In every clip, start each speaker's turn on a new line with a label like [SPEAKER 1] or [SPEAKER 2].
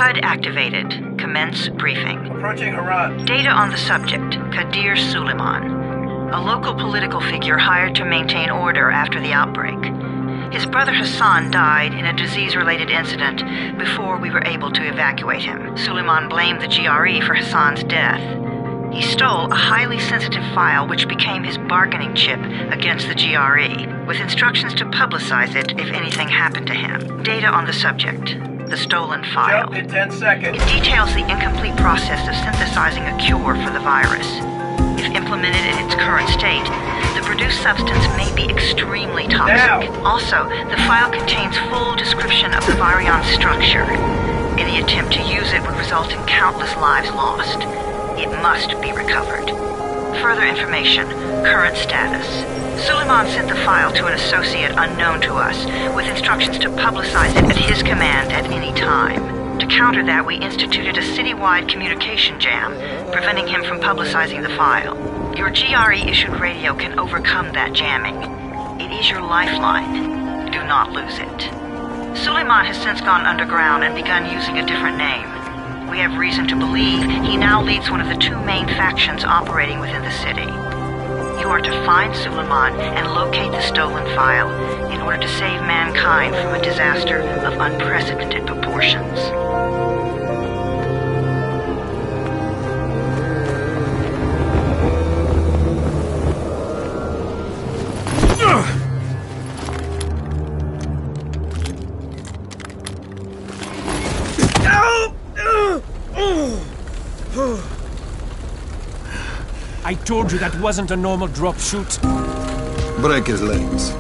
[SPEAKER 1] HUD activated. Commence briefing.
[SPEAKER 2] Approaching Haran.
[SPEAKER 1] Data on the subject, Kadir Suleiman, a local political figure hired to maintain order after the outbreak. His brother Hassan died in a disease-related incident before we were able to evacuate him. Suleiman blamed the GRE for Hassan's death. He stole a highly sensitive file which became his bargaining chip against the GRE, with instructions to publicize it if anything happened to him. Data on the subject, the stolen file.
[SPEAKER 2] Jump in 10 seconds.
[SPEAKER 1] It details the incomplete process of synthesizing a cure for the virus. If implemented in its current state, the produced substance may be extremely toxic.
[SPEAKER 2] Now.
[SPEAKER 1] Also, the file contains full description of the virion's structure. Any attempt to use it would result in countless lives lost. It must be recovered. Further information, current status. Suleiman sent the file to an associate unknown to us, with instructions to publicize it at his command at any time. To counter that, we instituted a citywide communication jam, preventing him from publicizing the file. Your GRE-issued radio can overcome that jamming. It is your lifeline. Do not lose it. Suleiman has since gone underground and begun using a different name. We have reason to believe he now leads one of the two main factions operating within the city. You are to find Suleiman and locate the stolen file in order to save mankind from a disaster of unprecedented proportions.
[SPEAKER 3] I told you that wasn't a normal drop shoot.
[SPEAKER 4] Break his legs,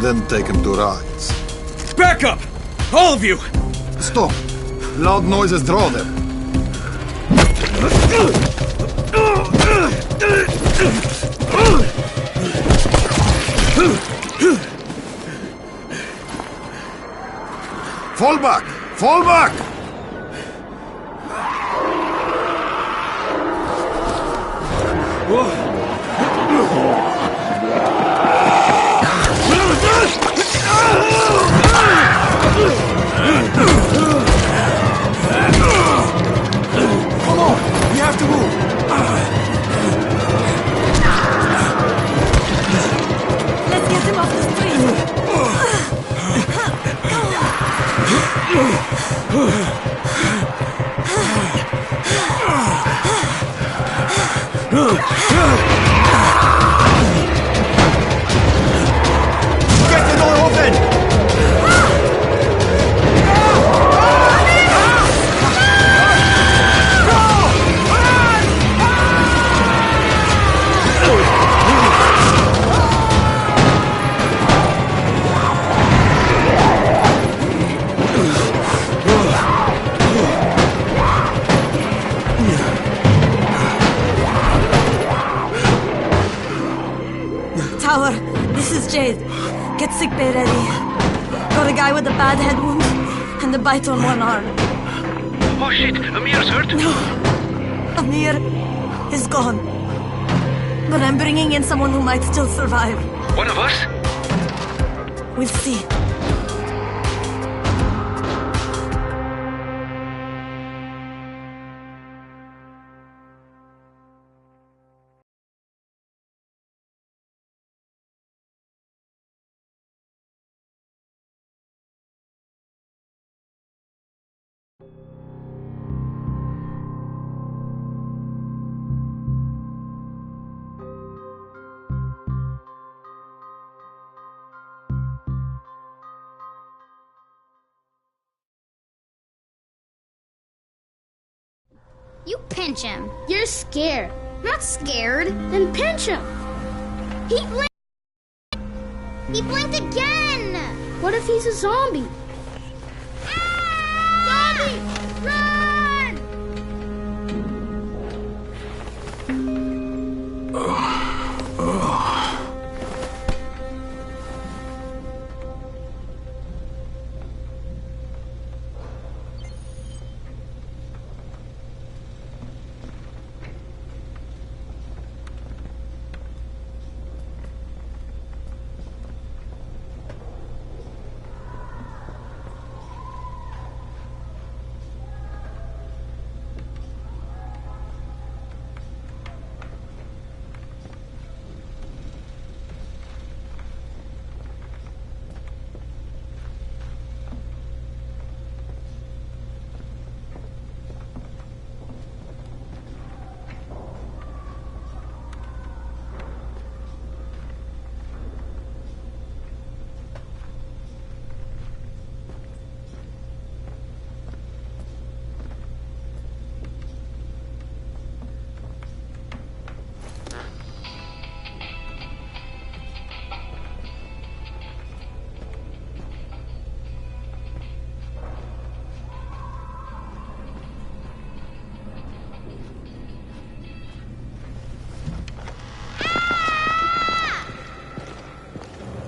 [SPEAKER 4] then take him to rides.
[SPEAKER 3] Back up! All of you!
[SPEAKER 4] Stop! Loud noises draw them. Fall back! Fall back!
[SPEAKER 3] Come on! We have to move!
[SPEAKER 5] Let's get him off the street!
[SPEAKER 3] Get the door open!
[SPEAKER 5] Tower, this is Jade. Get sickbay ready. Got a guy with a bad head wound and a bite on one arm.
[SPEAKER 6] Oh shit, Amir's hurt?
[SPEAKER 5] No, Amir is gone. But I'm bringing in someone who might still survive.
[SPEAKER 6] One of us?
[SPEAKER 5] We'll see.
[SPEAKER 7] You pinch him. You're scared. I'm not scared. Then pinch him. He blinked. He blinked again. What if he's a zombie? Ah! Zombie! Run!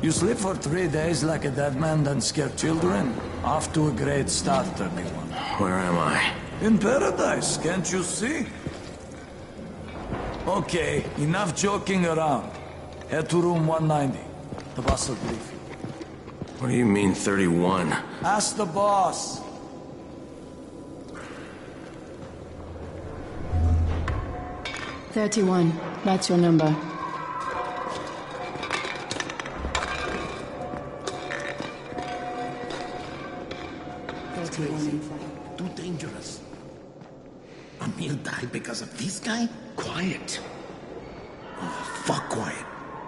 [SPEAKER 3] You sleep for 3 days like a dead man, then scare children? Off to a great start, 31.
[SPEAKER 8] Where am I?
[SPEAKER 3] In paradise, can't you see? Okay, enough joking around. Head to room 190. The boss will brief you.
[SPEAKER 8] What do you mean, 31?
[SPEAKER 3] Ask the boss.
[SPEAKER 9] "31. That's your number."
[SPEAKER 10] Too dangerous. Amir died because of this guy? Quiet. Oh, fuck quiet.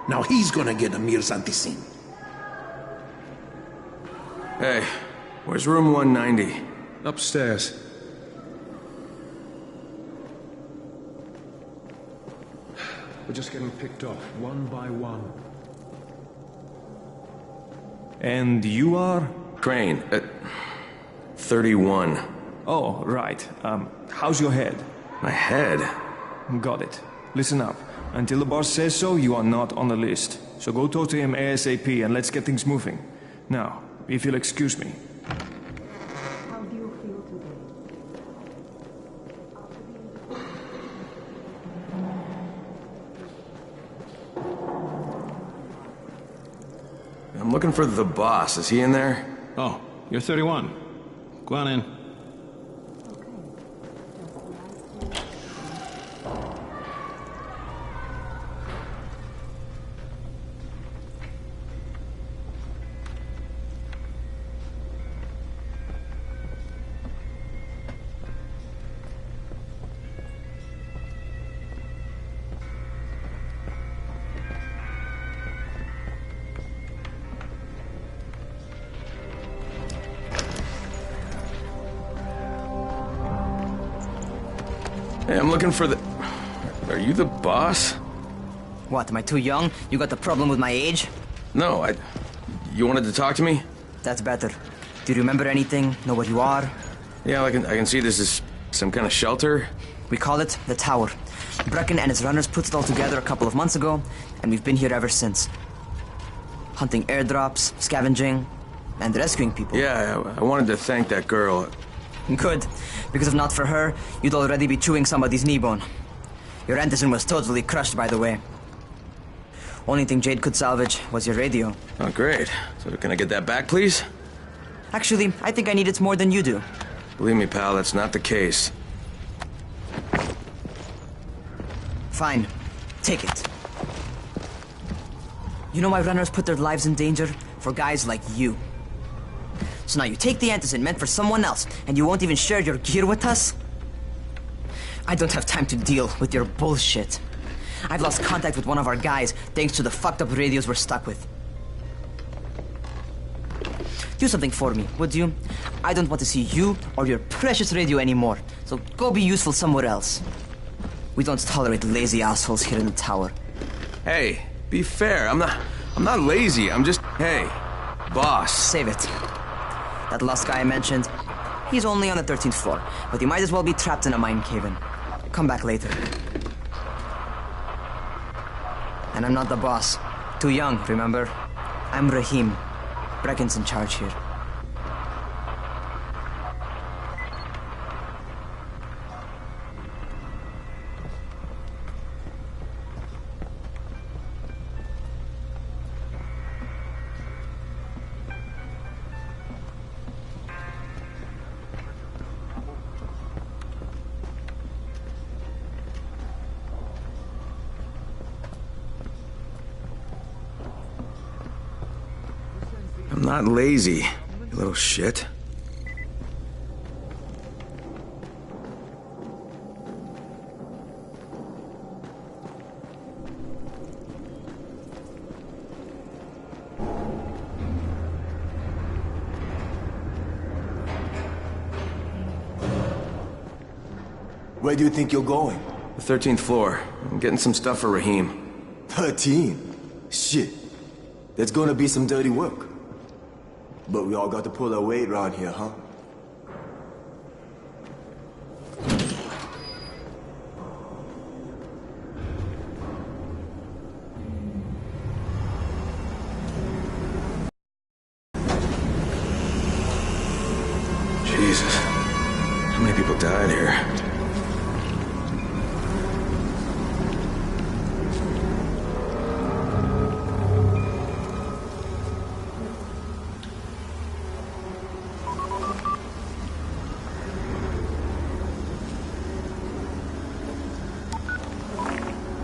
[SPEAKER 10] Now he's gonna get Amir's anti-scene.
[SPEAKER 8] Hey, where's room 190?
[SPEAKER 11] Upstairs. We're just getting picked off, one by one.
[SPEAKER 12] And you are?
[SPEAKER 8] Crane, 31.
[SPEAKER 12] Oh, right. How's your head?
[SPEAKER 8] My head?
[SPEAKER 12] Got it. Listen up. Until the boss says so, you are not on the list. So go talk to him ASAP and let's get things moving. Now, if you'll excuse me.
[SPEAKER 9] How do you feel today?
[SPEAKER 8] I'm looking for the boss. Is he in there?
[SPEAKER 11] Oh, you're 31. Go on in.
[SPEAKER 8] Hey, I'm looking for the... Are you the boss?
[SPEAKER 13] What, am I too young? You got the problem with my age?
[SPEAKER 8] No, You wanted to talk to me?
[SPEAKER 13] That's better. Do you remember anything? Know what you are?
[SPEAKER 8] Yeah, I can see this is some kind of shelter.
[SPEAKER 13] We call it the Tower. Brecken and his runners put it all together a couple of months ago, and we've been here ever since. Hunting airdrops, scavenging, and rescuing people.
[SPEAKER 8] Yeah, I wanted to thank that girl.
[SPEAKER 13] Good, because if not for her, you'd already be chewing somebody's knee bone. Your Anderson was totally crushed, by the way. Only thing Jade could salvage was your radio.
[SPEAKER 8] Oh, great. So can I get that back, please?
[SPEAKER 13] Actually, I think I need it more than you do.
[SPEAKER 8] Believe me, pal, that's not the case.
[SPEAKER 13] Fine. Take it. You know why runners put their lives in danger? For guys like you. So now you take the Anderson meant for someone else, and you won't even share your gear with us? I don't have time to deal with your bullshit. I've lost contact with one of our guys thanks to the fucked up radios we're stuck with. Do something for me, would you? I don't want to see you or your precious radio anymore, so go be useful somewhere else. We don't tolerate lazy assholes here in the tower.
[SPEAKER 8] Hey, be fair. I'm not lazy. I'm just... Hey, boss.
[SPEAKER 13] Save it. That last guy I mentioned, he's only on the 13th floor, but he might as well be trapped in a mine cave-in. Come back later. And I'm not the boss. Too young, remember? I'm Rahim. Brecken's in charge here.
[SPEAKER 8] I'm not lazy, you little shit.
[SPEAKER 14] Where do you think you're going?
[SPEAKER 8] The 13th floor. I'm getting some stuff for Rahim.
[SPEAKER 14] 13? Shit. That's gonna be some dirty work. But we all got to pull our weight around here, huh?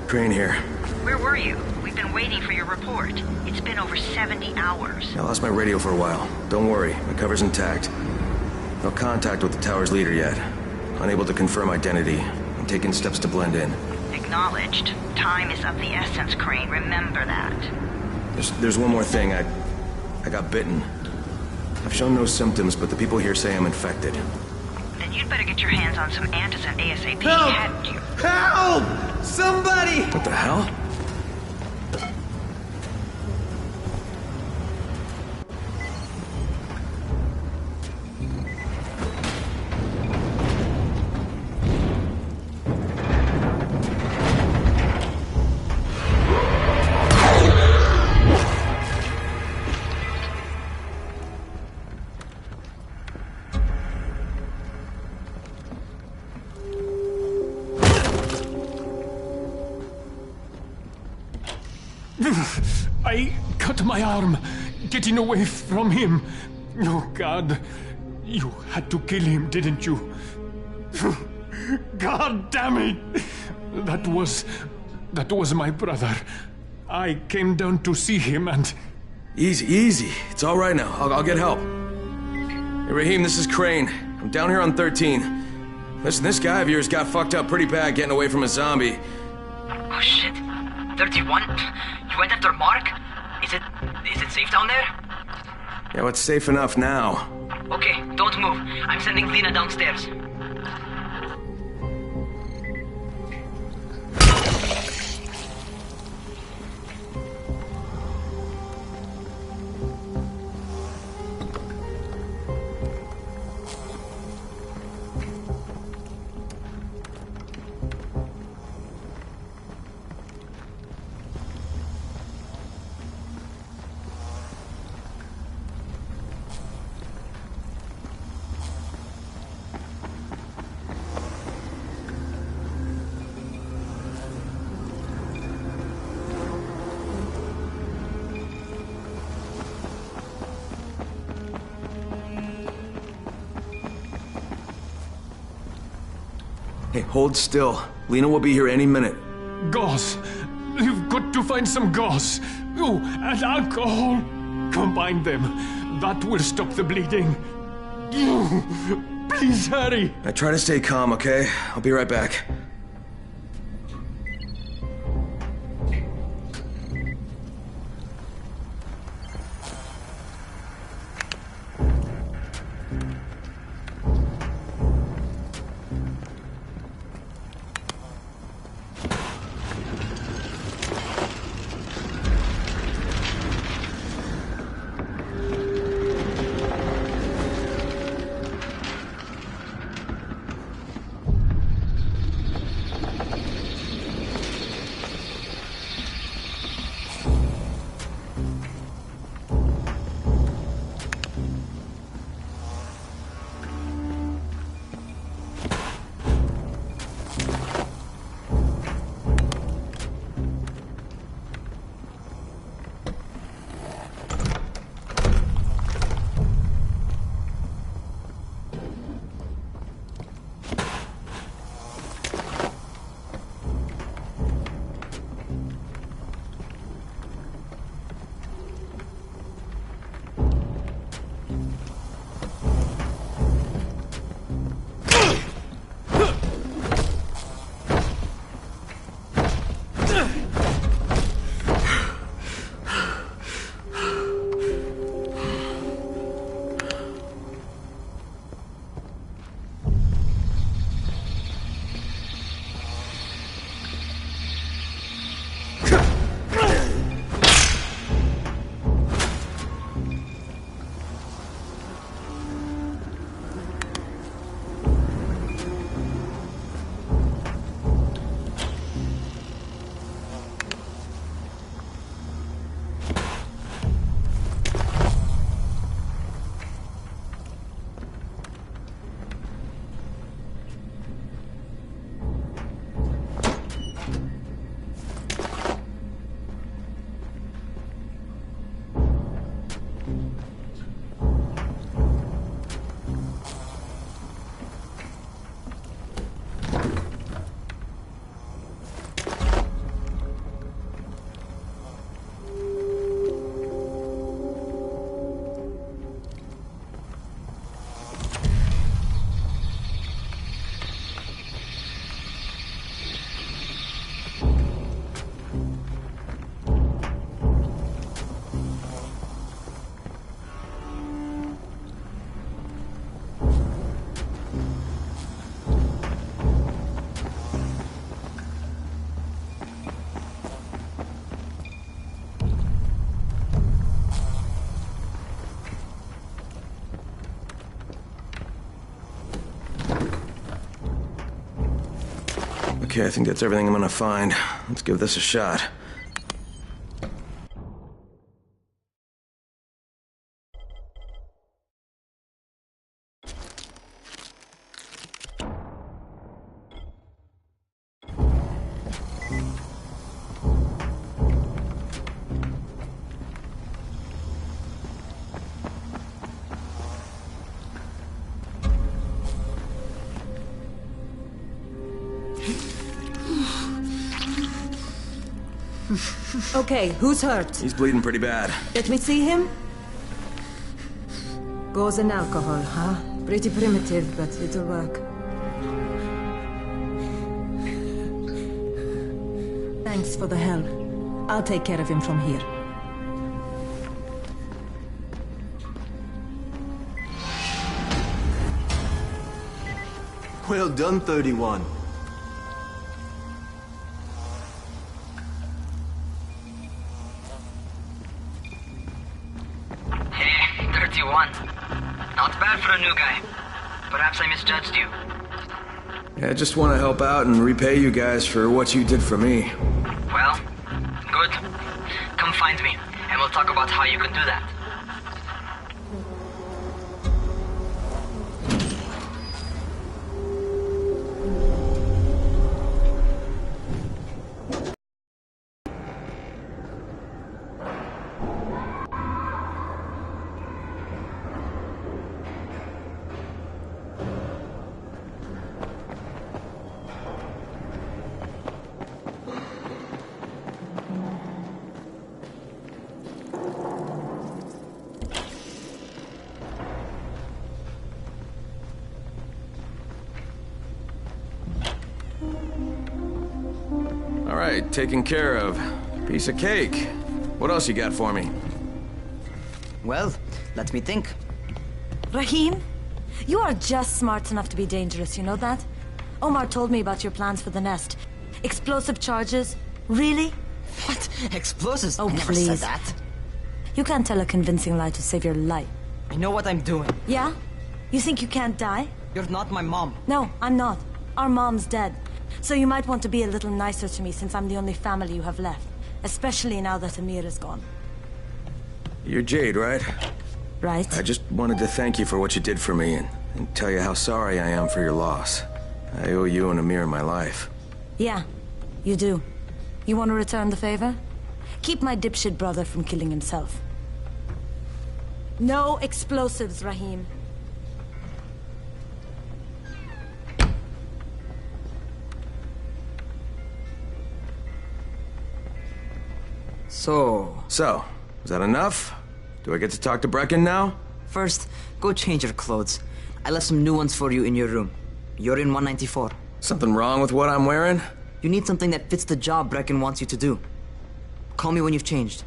[SPEAKER 8] Crane here.
[SPEAKER 1] Where were you? We've been waiting for your report. It's been over 70 hours.
[SPEAKER 8] I lost my radio for a while. Don't worry, my cover's intact. No contact with the tower's leader yet. Unable to confirm identity. I'm taking steps to blend in.
[SPEAKER 1] Acknowledged. Time is of the essence, Crane. Remember that.
[SPEAKER 8] There's one more thing. I got bitten. I've shown no symptoms, but the people here say I'm infected.
[SPEAKER 1] Then you'd better get your hands on some antizin ASAP.
[SPEAKER 10] Help!
[SPEAKER 1] Hadn't you?
[SPEAKER 10] Help! Somebody!
[SPEAKER 8] What the hell?
[SPEAKER 12] I cut my arm, getting away from him. Oh, God. You had to kill him, didn't you? God damn it! That was my brother. I came down to see him and...
[SPEAKER 8] Easy. It's all right now. I'll get help. Hey, Raheem, this is Crane. I'm down here on 13. Listen, this guy of yours got fucked up pretty bad getting away from a zombie.
[SPEAKER 13] Oh, shit. 31? You went after Mark? Is it safe down there?
[SPEAKER 8] Yeah, well, it's safe enough now.
[SPEAKER 13] Okay, don't move. I'm sending Lena downstairs.
[SPEAKER 8] Hey, hold still. Lena will be here any minute.
[SPEAKER 12] Gauze. You've got to find some gauze. Oh, and alcohol. Combine them. That will stop the bleeding. Please hurry.
[SPEAKER 8] I try to stay calm, okay? I'll be right back. Okay, I think that's everything I'm gonna find. Let's give this a shot.
[SPEAKER 5] Okay, who's hurt?
[SPEAKER 8] He's bleeding pretty bad.
[SPEAKER 5] Let me see him. Gauze and alcohol, huh? Pretty primitive, but it'll work. Thanks for the help. I'll take care of him from here.
[SPEAKER 14] Well done, 31.
[SPEAKER 13] Hey, 31. Not bad for a new guy. Perhaps I misjudged you.
[SPEAKER 8] Yeah, I just want to help out and repay you guys for what you did for me.
[SPEAKER 13] Well, good. Come find me, and we'll talk about how you can do that.
[SPEAKER 8] All right, taken care of. Piece of cake. What else you got for me?
[SPEAKER 13] Well, let me think.
[SPEAKER 5] Rahim, you are just smart enough to be dangerous, you know that? Omar told me about your plans for the nest. Explosive charges? Really?
[SPEAKER 13] What? Explosives?
[SPEAKER 5] Oh,
[SPEAKER 13] I never
[SPEAKER 5] please.
[SPEAKER 13] said that.
[SPEAKER 5] You can't tell a convincing lie to save your life.
[SPEAKER 13] I know what I'm doing.
[SPEAKER 5] Yeah? You think you can't die?
[SPEAKER 13] You're not my mom.
[SPEAKER 5] No, I'm not. Our mom's dead. So you might want to be a little nicer to me since I'm the only family you have left. Especially now that Amir is gone.
[SPEAKER 8] You're Jade, right?
[SPEAKER 5] Right.
[SPEAKER 8] I just wanted to thank you for what you did for me and tell you how sorry I am for your loss. I owe you and Amir my life.
[SPEAKER 5] Yeah, you do. You want to return the favor? Keep my dipshit brother from killing himself. No explosives, Rahim.
[SPEAKER 8] So, is that enough? Do I get to talk to Brecken now?
[SPEAKER 13] First, go change your clothes. I left some new ones for you in your room. You're in 194.
[SPEAKER 8] Something wrong with what I'm wearing?
[SPEAKER 13] You need something that fits the job Brecken wants you to do. Call me when you've changed.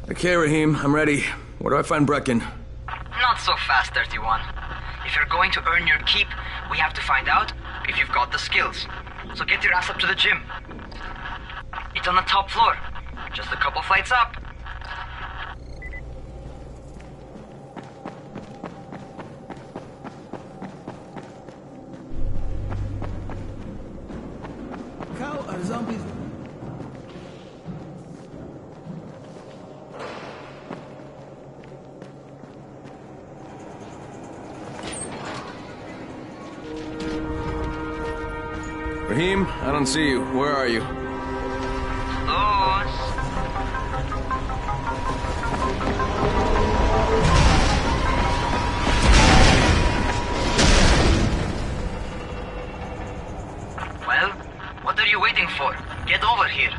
[SPEAKER 8] Okay, Rahim, I'm ready. Where do I find Brecken?
[SPEAKER 13] Not so fast, 31. If you're going to earn your keep, we have to find out if you've got the skills. So get your ass up to the gym. It's on the top floor. Just a couple flights up.
[SPEAKER 3] Cow are zombies.
[SPEAKER 8] Rahim, I don't see you. Where are you?
[SPEAKER 13] are you waiting for? Get over here.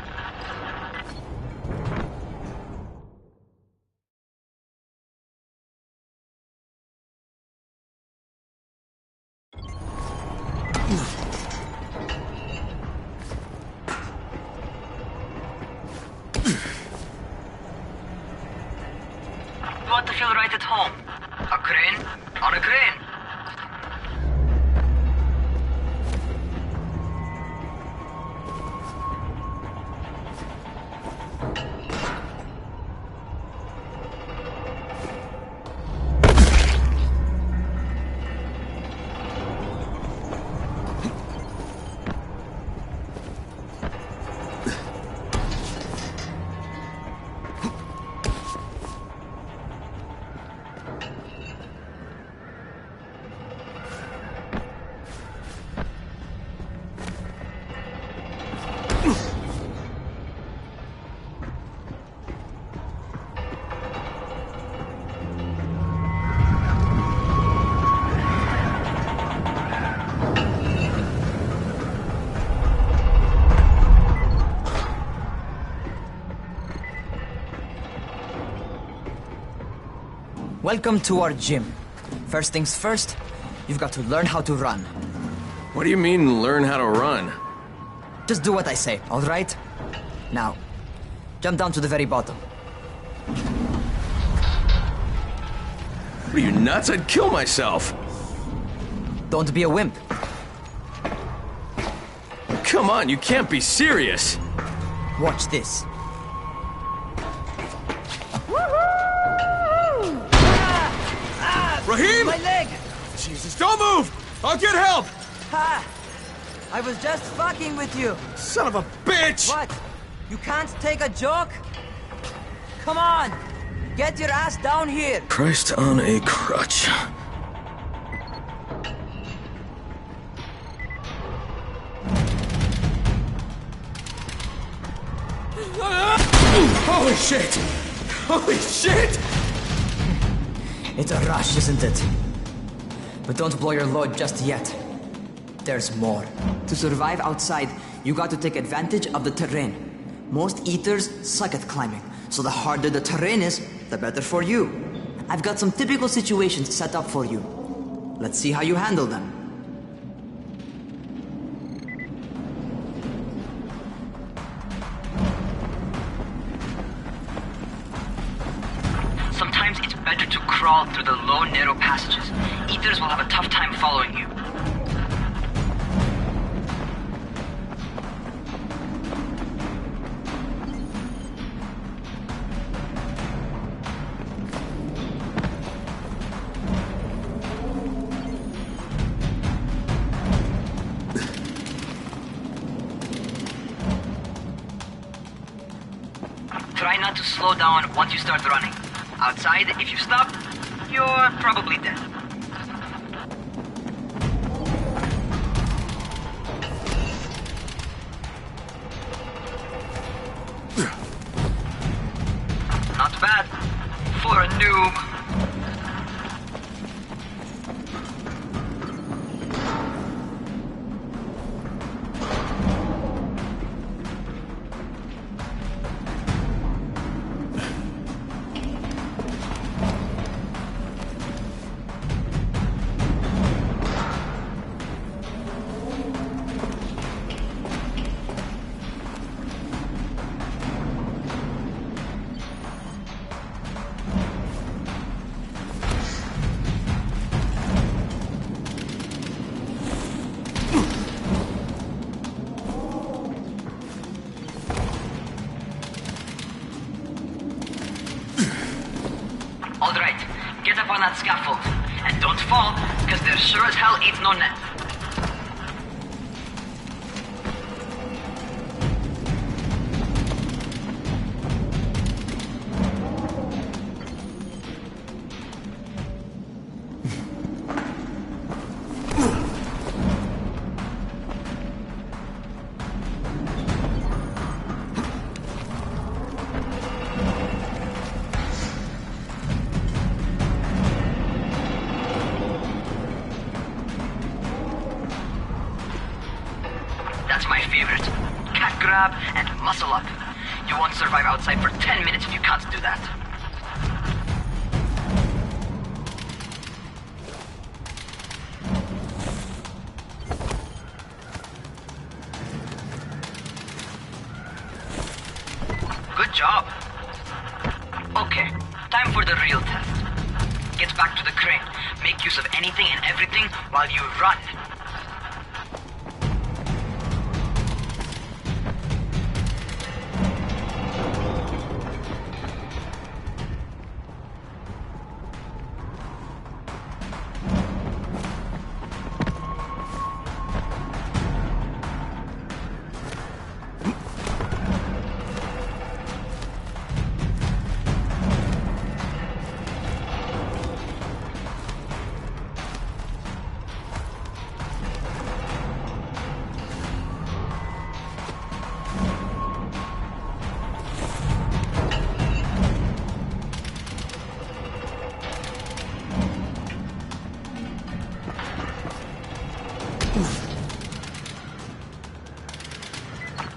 [SPEAKER 1] You want to feel right at home? A crane? On a crane.
[SPEAKER 13] Welcome to our gym. First things first, you've got to learn how to run.
[SPEAKER 8] What do you mean, learn how to run?
[SPEAKER 13] Just do what I say, all right? Now, jump down to the very bottom.
[SPEAKER 8] What are you, nuts? I'd kill myself.
[SPEAKER 13] Don't be a wimp.
[SPEAKER 8] Come on, you can't be serious.
[SPEAKER 13] Watch this.
[SPEAKER 8] Raheem!
[SPEAKER 13] My leg!
[SPEAKER 8] Jesus, don't move! I'll get help!
[SPEAKER 13] Ha! I was just fucking with you.
[SPEAKER 8] Son of a bitch!
[SPEAKER 13] What? You can't take a joke? Come on! Get your ass down here!
[SPEAKER 8] Christ on a crutch. Holy shit! Holy shit!
[SPEAKER 13] It's a rush, isn't it? But don't blow your load just yet. There's more. To survive outside, you got to take advantage of the terrain. Most eaters suck at climbing, so the harder the terrain is, the better for you. I've got some typical situations set up for you. Let's see how you handle them.
[SPEAKER 1] Sometimes it's better to crawl through the low, narrow passages. Eaters will have a tough time following you. Try not to slow down once you start running. Outside, if you stop, you're probably dead. Not bad for a noob. All right, get up on that scaffold. And don't fall, because there sure as hell ain't no net.
[SPEAKER 13] grab, and muscle up. You won't survive outside for 10 minutes if you can't do that. Good job. Okay, time for the real test. Get back to the crane. Make use of anything and everything while you run.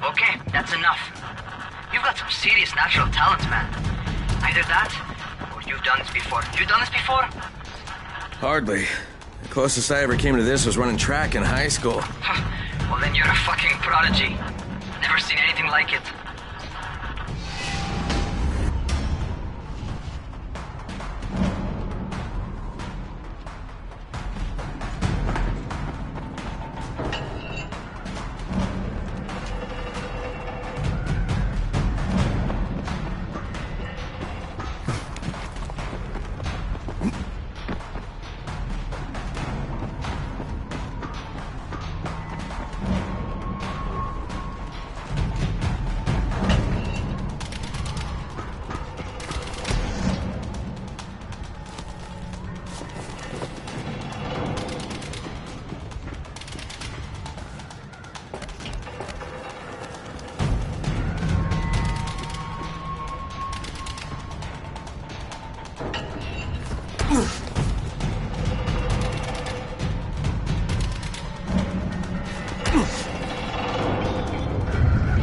[SPEAKER 13] Okay, that's enough. You've got some serious natural talent, man. Either that, or you've done this before. You done this before?
[SPEAKER 8] Hardly. The closest I ever came to this was running track in high school.
[SPEAKER 13] Well, then you're a fucking prodigy. Never seen anything like it.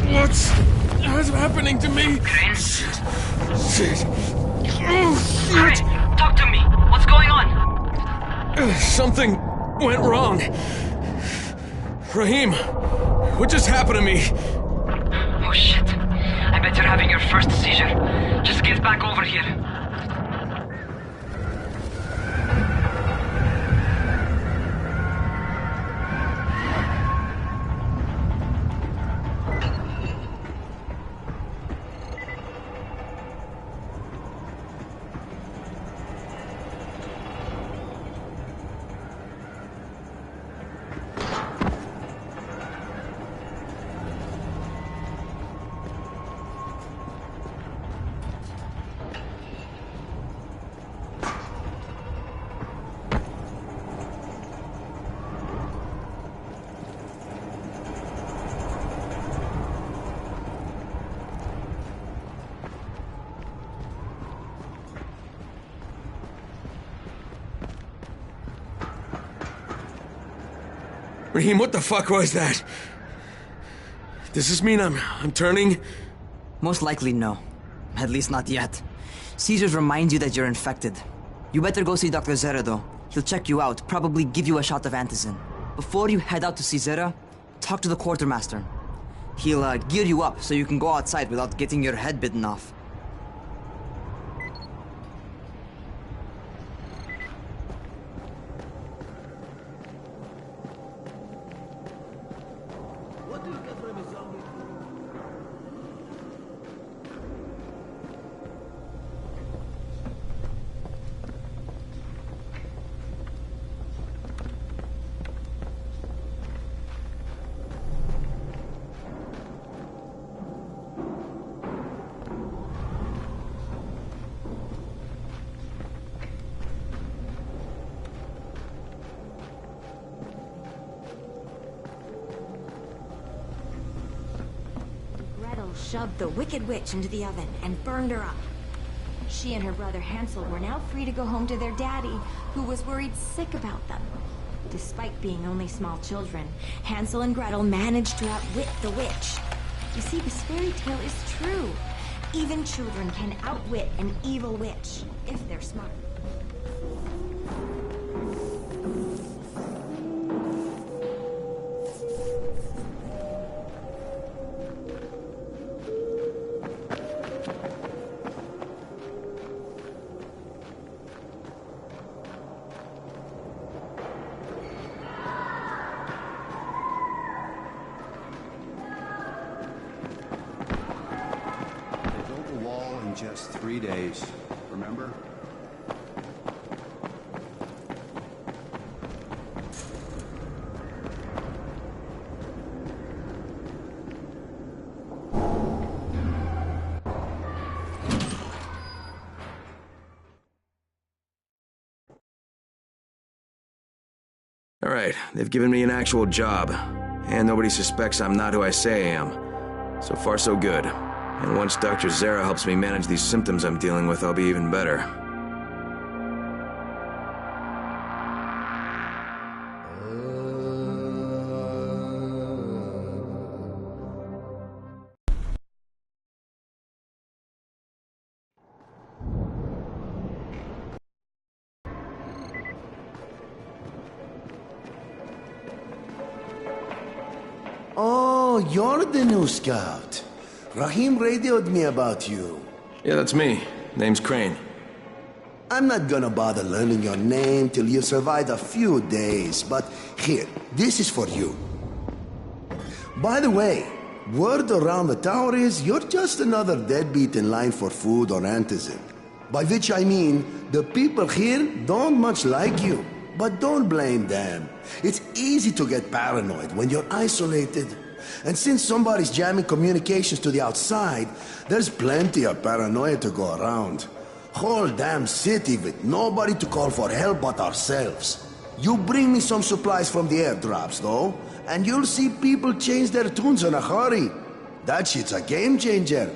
[SPEAKER 8] What's happening to me?
[SPEAKER 13] Crane?
[SPEAKER 8] Shit.
[SPEAKER 13] Crane, talk to me. What's going on?
[SPEAKER 8] Something went wrong. Raheem, what just happened to me?
[SPEAKER 13] Oh shit. I bet you're having your first seizure. Just get back over here.
[SPEAKER 8] Raheem, what the fuck was that? Does this mean I'm turning?
[SPEAKER 13] Most likely no. At least not yet. Seizures remind you that you're infected. You better go see Dr. Zera though. He'll check you out, probably give you a shot of antizin. Before you head out to see Zera, talk to the quartermaster. He'll gear you up so you can go outside without getting your head bitten off.
[SPEAKER 15] Shoved the Wicked Witch into the oven and burned her up. She and her brother Hansel were now free to go home to their daddy, who was worried sick about them. Despite being only small children, Hansel and Gretel managed to outwit the witch. You see, this fairy tale is true. Even children can outwit an evil witch, if they're smart.
[SPEAKER 16] Just 3 days, remember?
[SPEAKER 8] All right, they've given me an actual job, and nobody suspects I'm not who I say I am. So far, so good. And once Dr. Zara helps me manage these symptoms I'm dealing with, I'll be even better.
[SPEAKER 10] Oh, you're the new scout. Rahim radioed me about you.
[SPEAKER 8] Yeah, that's me. Name's Crane.
[SPEAKER 10] I'm not gonna bother learning your name till you survived a few days, but here, this is for you. By the way, word around the tower is you're just another deadbeat in line for food or antizin. By which I mean, the people here don't much like you. But don't blame them. It's easy to get paranoid when you're isolated. And since somebody's jamming communications to the outside, there's plenty of paranoia to go around. Whole damn city with nobody to call for help but ourselves. You bring me some supplies from the airdrops, though, and you'll see people change their tunes in a hurry. That shit's a game changer.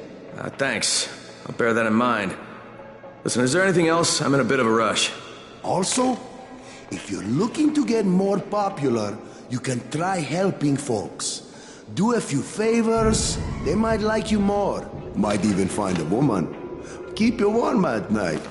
[SPEAKER 8] Thanks. I'll bear that in mind. Listen, is there anything else? I'm in a bit of a rush.
[SPEAKER 10] Also, if you're looking to get more popular, you can try helping folks. Do a few favors, they might like you more. Might even find a woman. Keep you warm at night.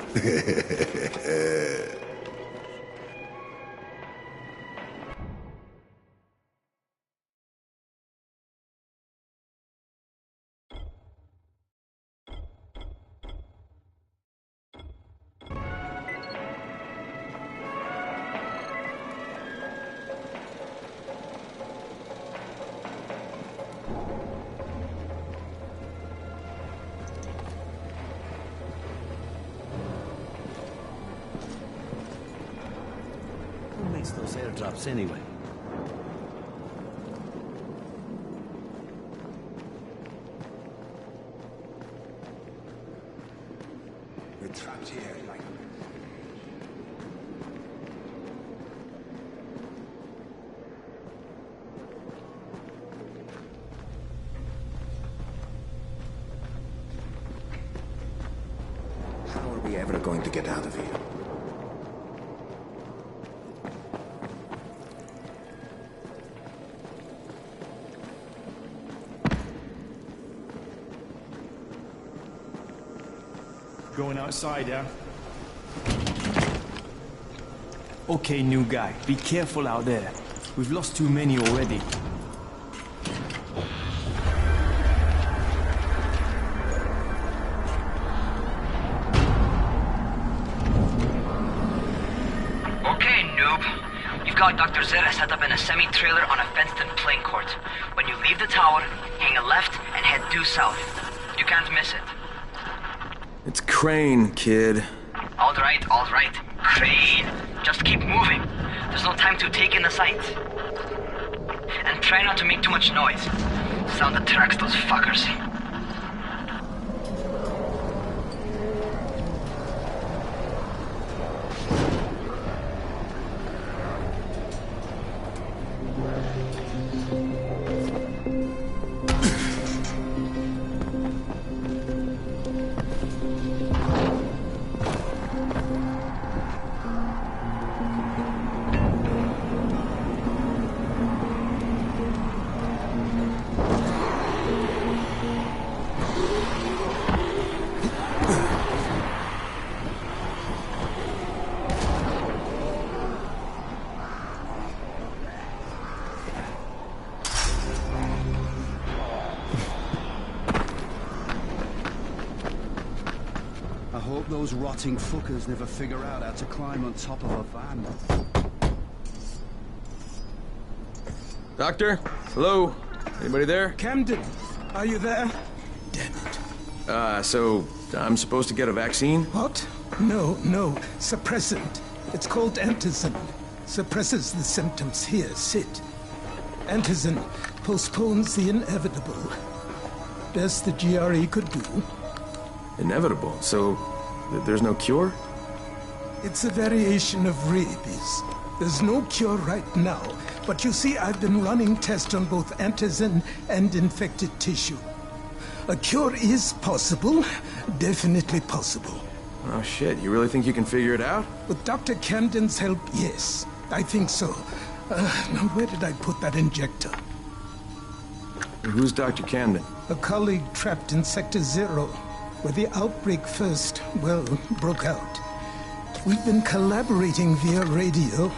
[SPEAKER 17] Who makes those airdrops anyway?
[SPEAKER 10] We're trapped here like...
[SPEAKER 17] How are we ever going to get out of here?
[SPEAKER 12] Going outside, yeah? Okay, new guy. Be careful out there. We've lost too many already.
[SPEAKER 18] Okay, noob. You've got Dr. Zara set up in a semi-trailer on a fenced-in playing court. When you leave the tower, hang a left and head due south. You can't miss it.
[SPEAKER 8] It's Crane, kid.
[SPEAKER 18] All right, Crane. Just keep moving. There's no time to take in the sight. And try not to make too much noise. Sound attracts those fuckers.
[SPEAKER 16] hope those rotting fuckers never figure out how to climb on top of a van.
[SPEAKER 8] Doctor? Hello? Anybody there?
[SPEAKER 19] Camden, are you there?
[SPEAKER 8] So I'm supposed to get a vaccine?
[SPEAKER 19] What? No, suppressant. It's called antizin. Suppresses the symptoms. Here, sit. Antizin postpones the inevitable. Best the GRE could do.
[SPEAKER 8] Inevitable? So there's no cure?
[SPEAKER 19] It's a variation of rabies. There's no cure right now, but you see, I've been running tests on both antizin and infected tissue. A cure is possible, definitely possible.
[SPEAKER 8] Oh shit, you really think you can figure it out?
[SPEAKER 19] With Dr. Camden's help, yes, I think so. Now where did I put that injector?
[SPEAKER 8] Who's Dr. Camden?
[SPEAKER 19] A colleague trapped in Sector 0, where the outbreak first, well, broke out. We've been collaborating via radio,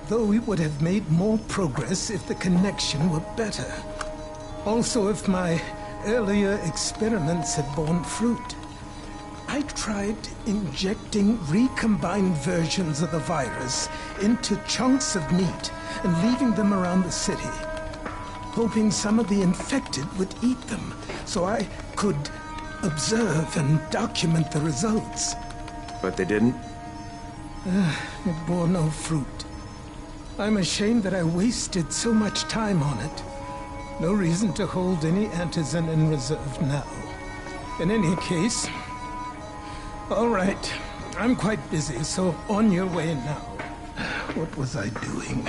[SPEAKER 19] though we would have made more progress if the connection were better. Also, if my earlier experiments had borne fruit. I tried injecting recombined versions of the virus into chunks of meat and leaving them around the city, hoping some of the infected would eat them so I could observe and document the results.
[SPEAKER 8] But they didn't?
[SPEAKER 19] It bore no fruit. I'm ashamed that I wasted so much time on it. No reason to hold any antizin in reserve now. In any case, all right, I'm quite busy, so on your way now. What was I doing?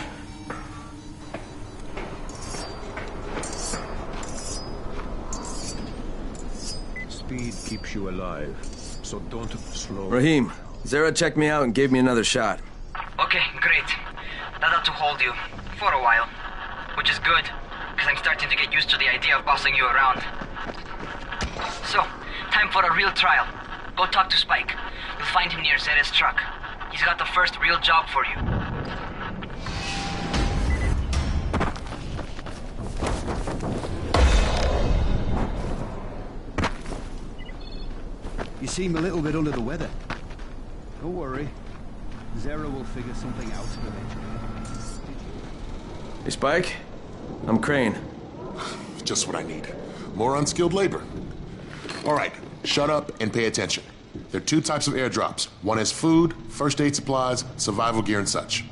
[SPEAKER 11] Speed keeps you alive, so don't slow.
[SPEAKER 8] Rahim, Zara checked me out and gave me another shot.
[SPEAKER 18] Okay, great. That ought to hold you. For a while. Which is good, because I'm starting to get used to the idea of bossing you around. So, time for a real trial. Go talk to Spike. You'll find him near Zera's truck. He's got the first real job for you.
[SPEAKER 16] You seem a little bit under the weather. Don't worry. Zera will figure something out eventually.
[SPEAKER 8] Hey, Spike? I'm Crane.
[SPEAKER 20] Just what I need. More unskilled labor. All right, shut up and pay attention. There are two types of airdrops. One is food, first aid supplies, survival gear, and such.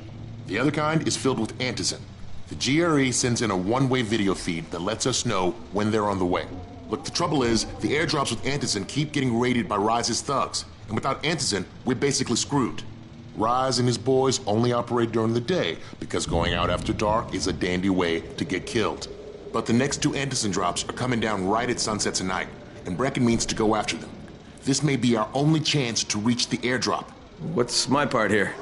[SPEAKER 20] The other kind is filled with antizin. The GRE sends in a one-way video feed that lets us know when they're on the way. Look, the trouble is, the airdrops with antizin keep getting raided by Rise's thugs. And without antizin, we're basically screwed. Rise and his boys only operate during the day because going out after dark is a dandy way to get killed. But the next two antizin drops are coming down right at sunset tonight, and Brecken means to go after them. This may be our only chance to reach the airdrop.
[SPEAKER 8] What's my part here?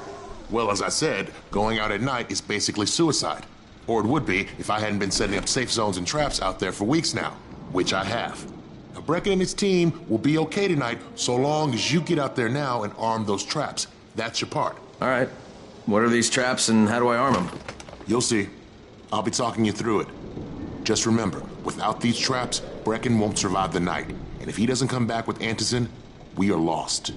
[SPEAKER 20] Well, as I said, going out at night is basically suicide. Or it would be if I hadn't been setting up safe zones and traps out there for weeks now, which I have. Now, Brecken and his team will be okay tonight so long as you get out there now and arm those traps. That's your part.
[SPEAKER 8] All right. What are these traps and how do I arm them?
[SPEAKER 20] You'll see. I'll be talking you through it. Just remember, without these traps, Brecken won't survive the night. And if he doesn't come back with antizin, we are lost.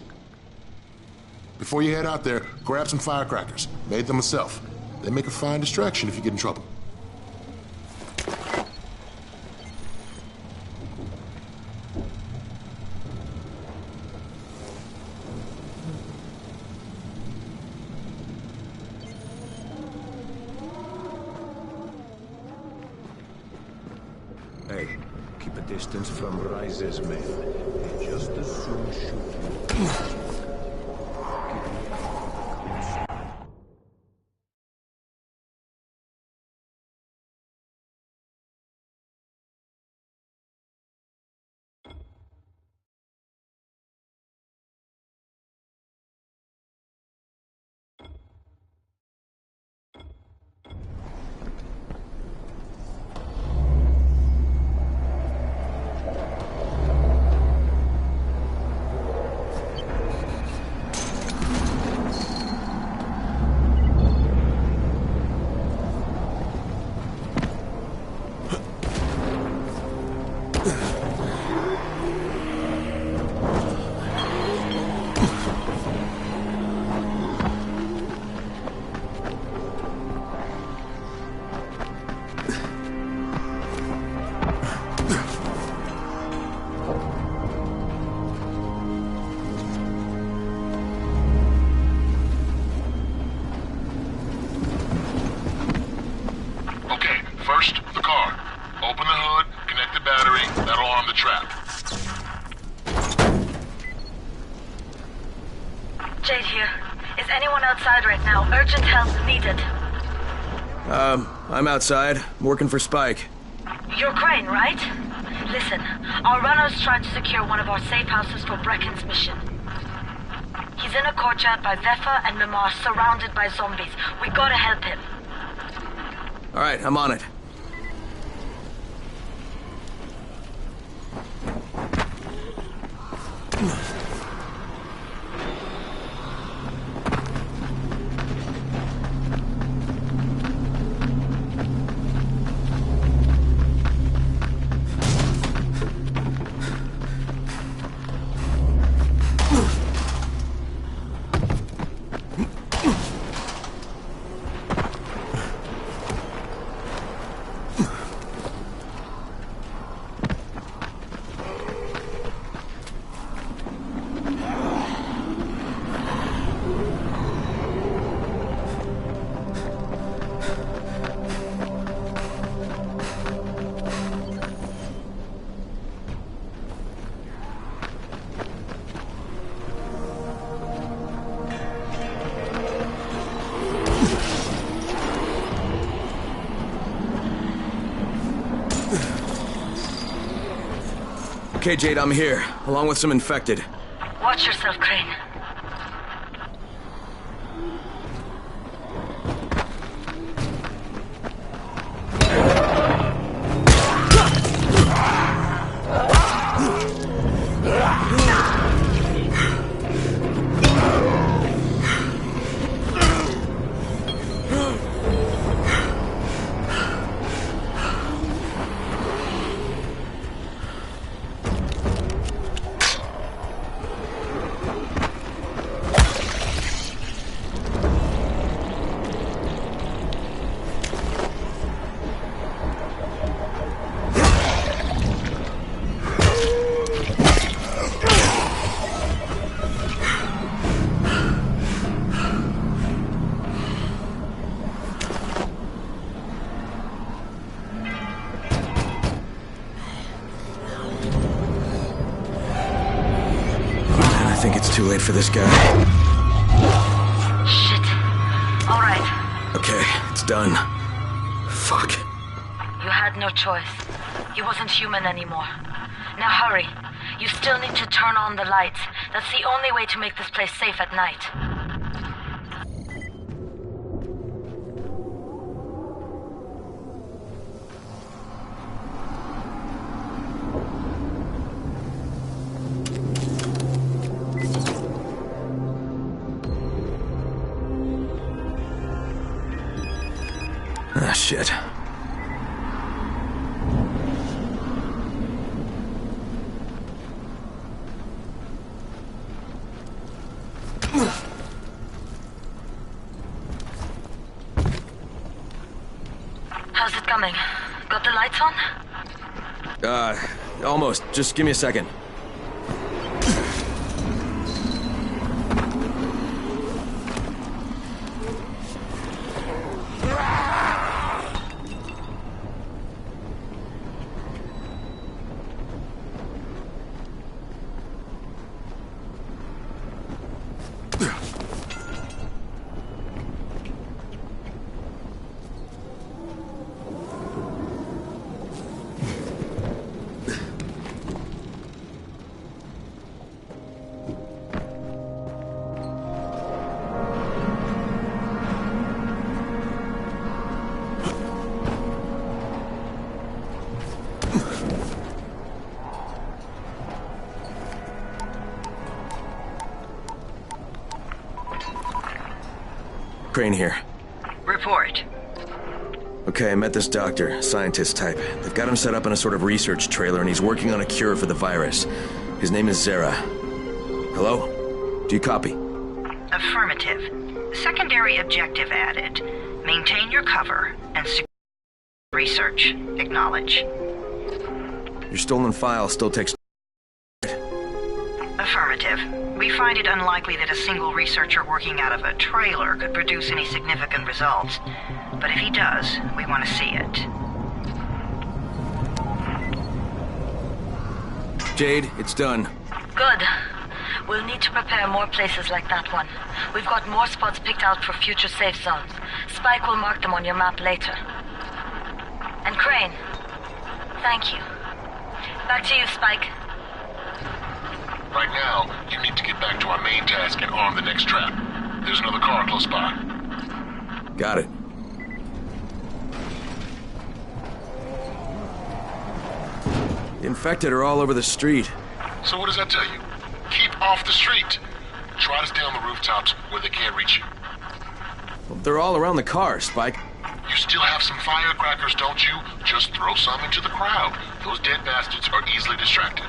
[SPEAKER 20] Before you head out there, grab some firecrackers. Made them myself. They make a fine distraction if you get in trouble.
[SPEAKER 11] Hey, keep a distance from Rise's men. They just as soon shoot you.
[SPEAKER 20] First, the car. Open the hood, connect the battery, that'll arm the trap.
[SPEAKER 1] Jade here. Is anyone outside right now? Urgent help needed.
[SPEAKER 8] I'm outside. I'm working for Spike.
[SPEAKER 1] You're Crane, right? Listen, our runners tried to secure one of our safe houses for Brecken's mission. He's in a courtyard by Vefa and Mimar, surrounded by zombies. We gotta help him.
[SPEAKER 8] Alright, I'm on it. Okay, Jade, I'm here, along with some infected.
[SPEAKER 1] Watch yourself, Crane.
[SPEAKER 8] I think it's too late for this guy.
[SPEAKER 1] Shit. All right.
[SPEAKER 8] Okay, it's done. Fuck.
[SPEAKER 1] You had no choice. He wasn't human anymore. Now hurry. You still need to turn on the lights. That's the only way to make this place safe at night.
[SPEAKER 8] Ah, shit.
[SPEAKER 1] How's it coming? Got the lights on?
[SPEAKER 8] Almost. Just give me a second. Crane here.
[SPEAKER 1] Report.
[SPEAKER 8] Okay, I met this doctor, scientist type. They've got him set up in a sort of research trailer, and he's working on a cure for the virus. His name is Zera. Hello? Do you copy?
[SPEAKER 1] Affirmative. Secondary objective added. Maintain your cover and secure research. Acknowledge.
[SPEAKER 8] Your stolen file still takes...
[SPEAKER 1] Affirmative. We find it unlikely that a single researcher working out of a trailer could produce any significant results. But if he does, we want to see it.
[SPEAKER 8] Jade, it's done.
[SPEAKER 1] Good. We'll need to prepare more places like that one. We've got more spots picked out for future safe zones. Spike will mark them on your map later. And Crane, thank you. Back to you, Spike.
[SPEAKER 20] Right now, you need to get back to our main task and arm the next trap. There's another car close by.
[SPEAKER 8] Got it. The infected are all over the street.
[SPEAKER 20] So what does that tell you? Keep off the street. Try to stay on the rooftops where they can't reach you.
[SPEAKER 8] Well, they're all around the car, Spike.
[SPEAKER 20] You still have some firecrackers, don't you? Just throw some into the crowd. Those dead bastards are easily distracted.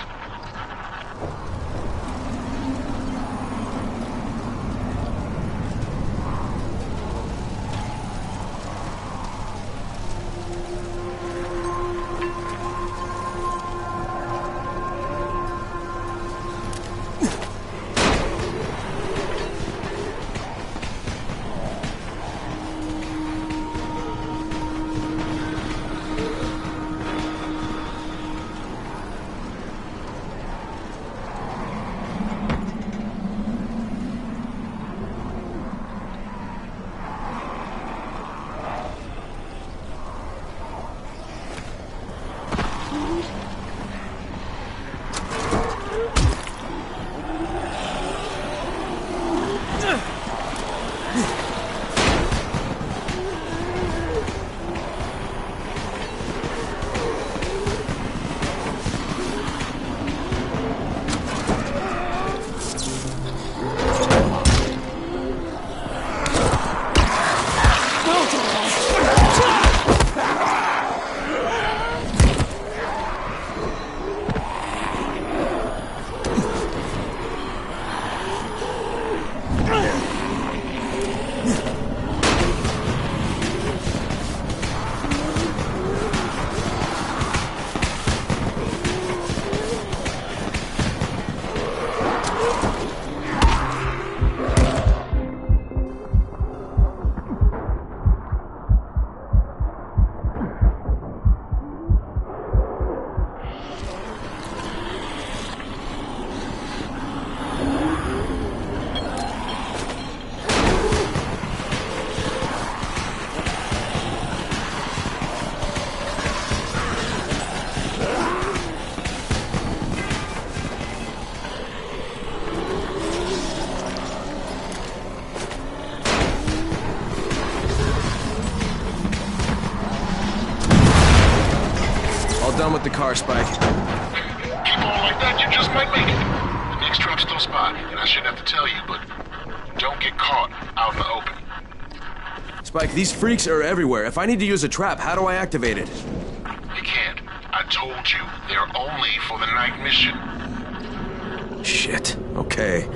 [SPEAKER 8] Done with the car, Spike.
[SPEAKER 20] Keep on like that, you just might make it. The next trap's close by, and I shouldn't have to tell you, but don't get caught out in the open.
[SPEAKER 8] Spike, these freaks are everywhere. If I need to use a trap, how do I activate it?
[SPEAKER 20] You can't. I told you, they're only for the night mission.
[SPEAKER 8] Shit. Okay.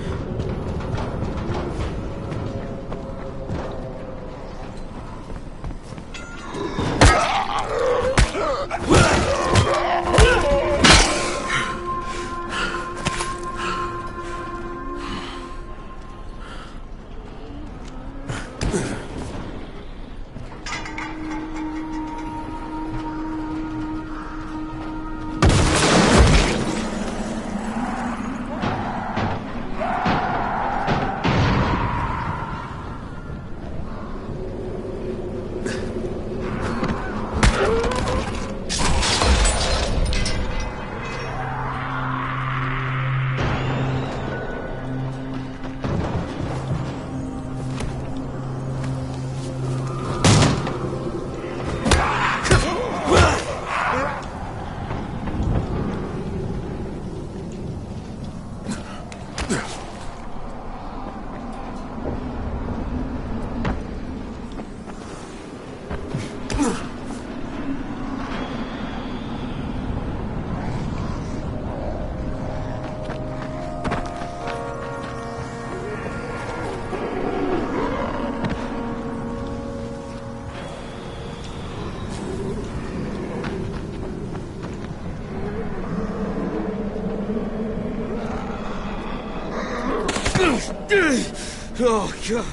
[SPEAKER 8] Oh, God.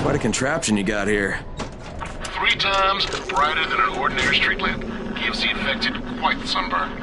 [SPEAKER 8] Quite a contraption you got here.
[SPEAKER 20] 3 times brighter than an ordinary street lamp. Gives the infected quite the sunburn.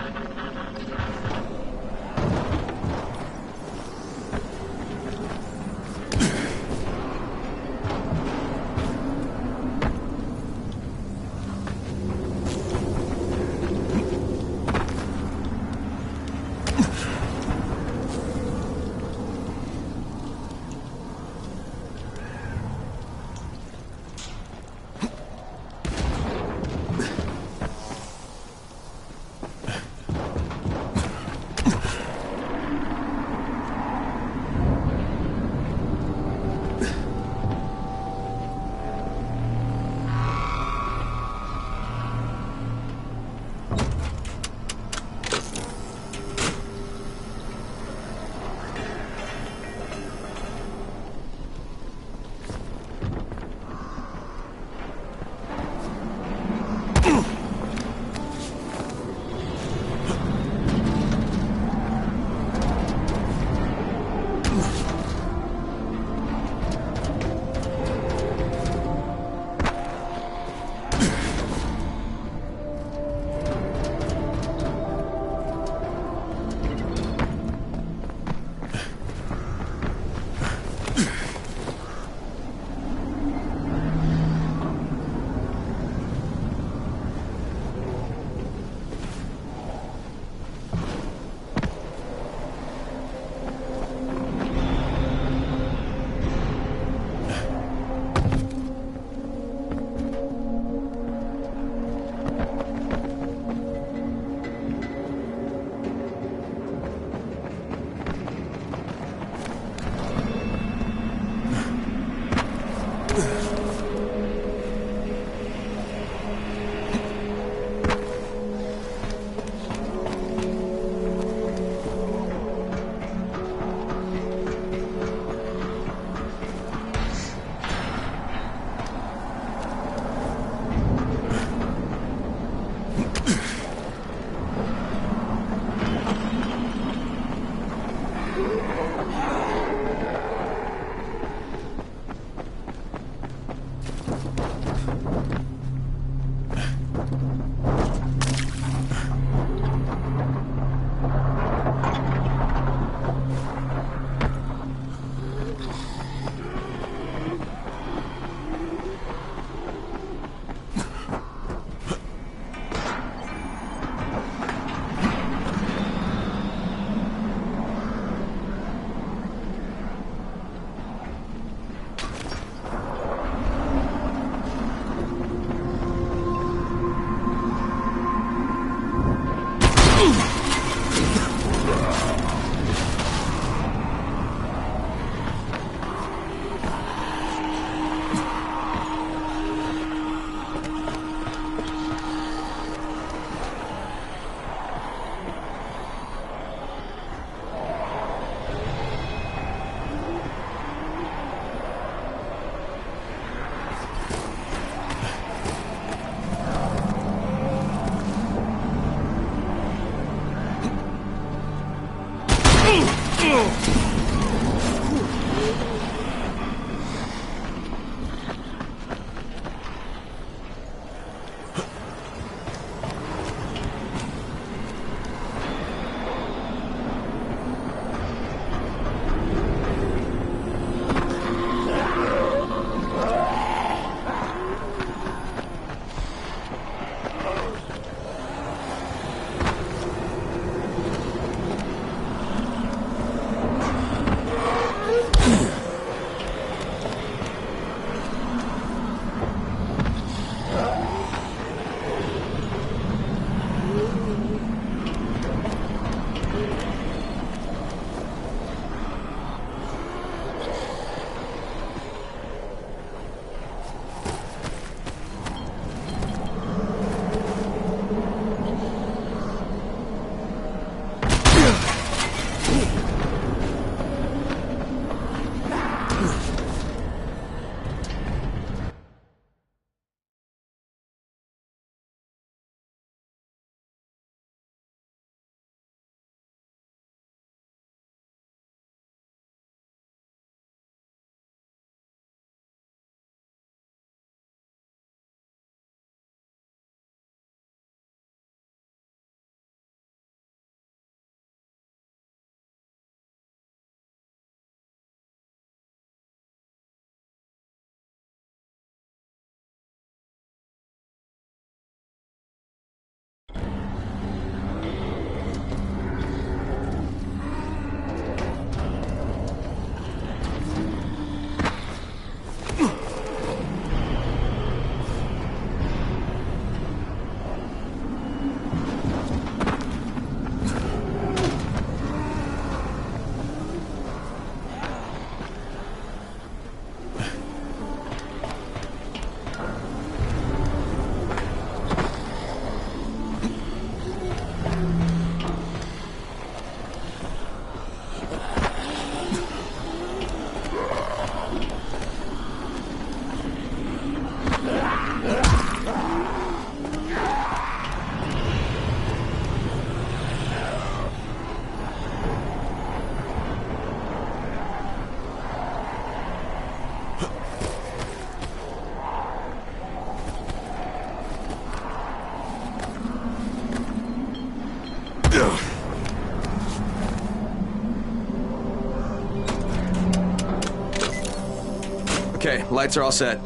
[SPEAKER 8] Lights are all set.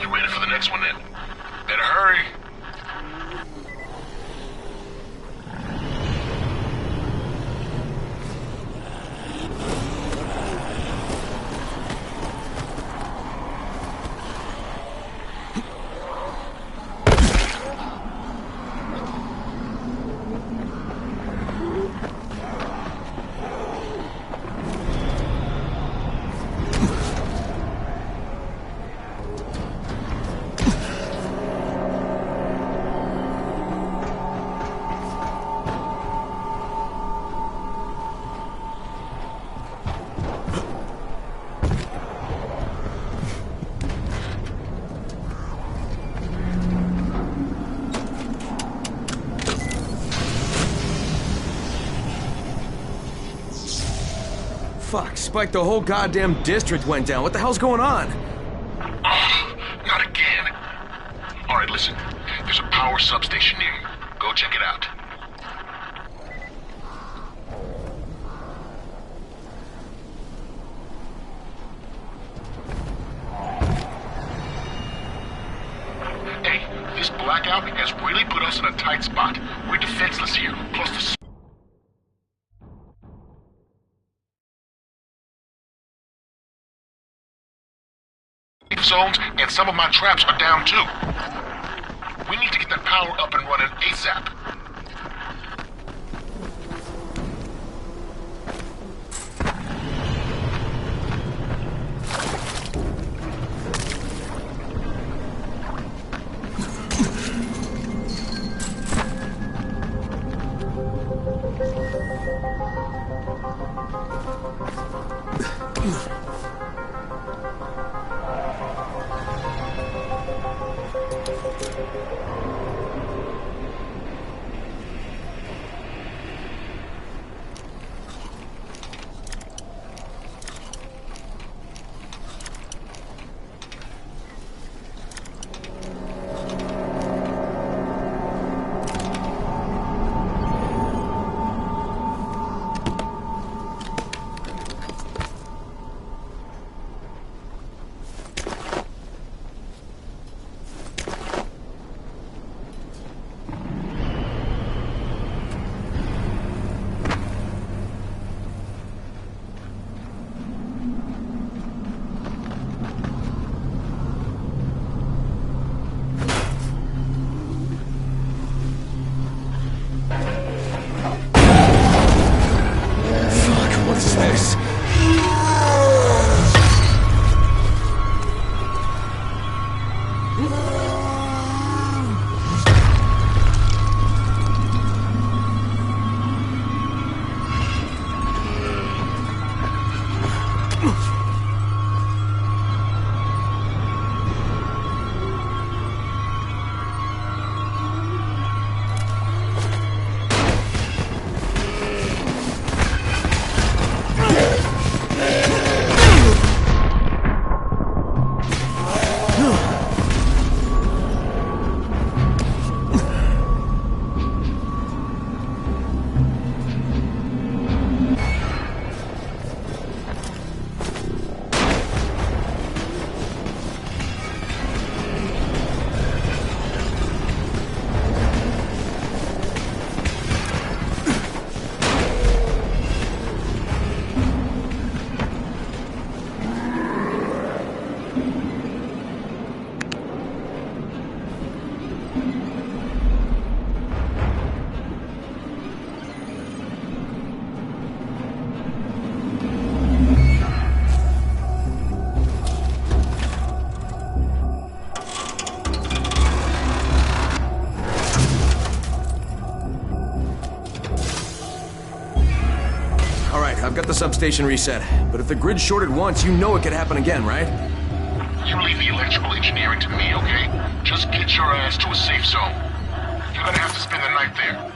[SPEAKER 20] You ready for the next one then? Better hurry.
[SPEAKER 8] Fuck, Spike, the whole goddamn district went down. What the hell's going on?
[SPEAKER 20] Not again. All right, listen. There's a power substation near you. Go check it out. Hey, this blackout has really put us in a tight spot. We're defenseless here. Plus the zones, and some of my traps are down too. We need to get that power up and running ASAP.
[SPEAKER 8] I've got the substation reset, but if the grid shorted once, you know it could happen again, right?
[SPEAKER 20] You leave the electrical engineering to me, okay? Just get your ass to a safe zone. You're gonna have to spend the night there.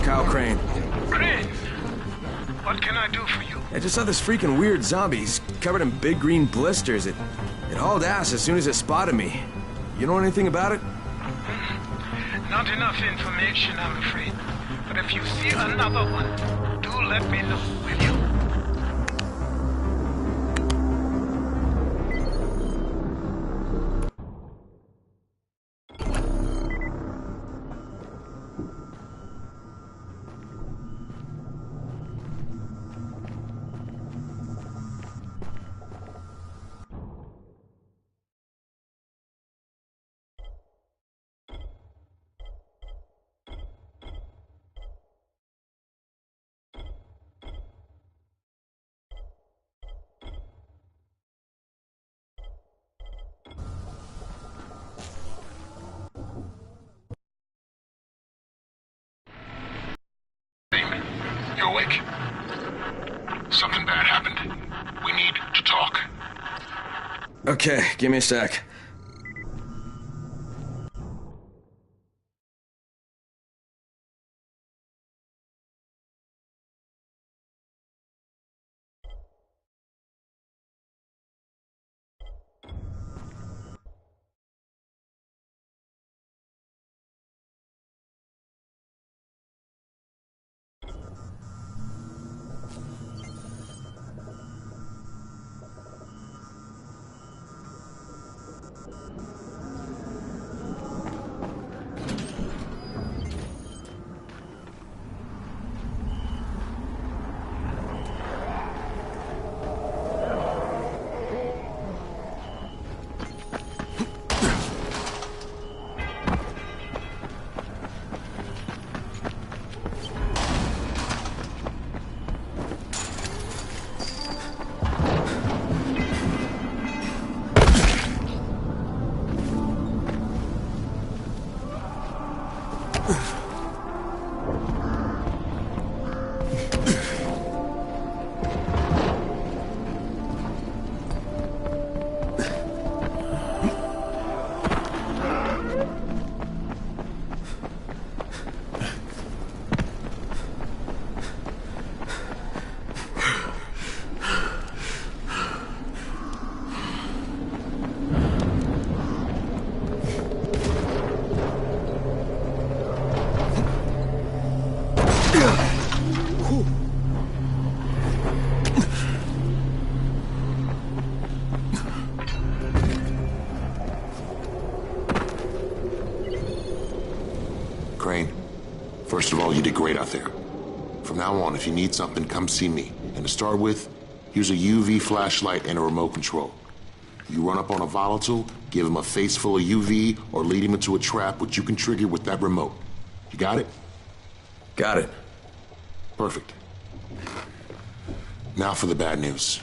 [SPEAKER 8] Kyle Crane.
[SPEAKER 19] Crane, what can I do for you?
[SPEAKER 8] I just saw this freaking weird zombie. He's covered in big green blisters. It hauled ass as soon as it spotted me. You know anything about it?
[SPEAKER 19] Not enough information, I'm afraid. But if you see another one, do let me know, will you?
[SPEAKER 20] You awake? Something bad happened. We need to talk.
[SPEAKER 8] Okay, give me a sec.
[SPEAKER 20] Crane, first of all, you did great out there. From now on, if you need something, come see me. And to start with, use a UV flashlight and a remote control. You run up on a volatile, give him a face full of UV, or lead him into a trap which you can trigger with that remote. You got it?
[SPEAKER 8] Got it.
[SPEAKER 20] Perfect. Now for the bad news.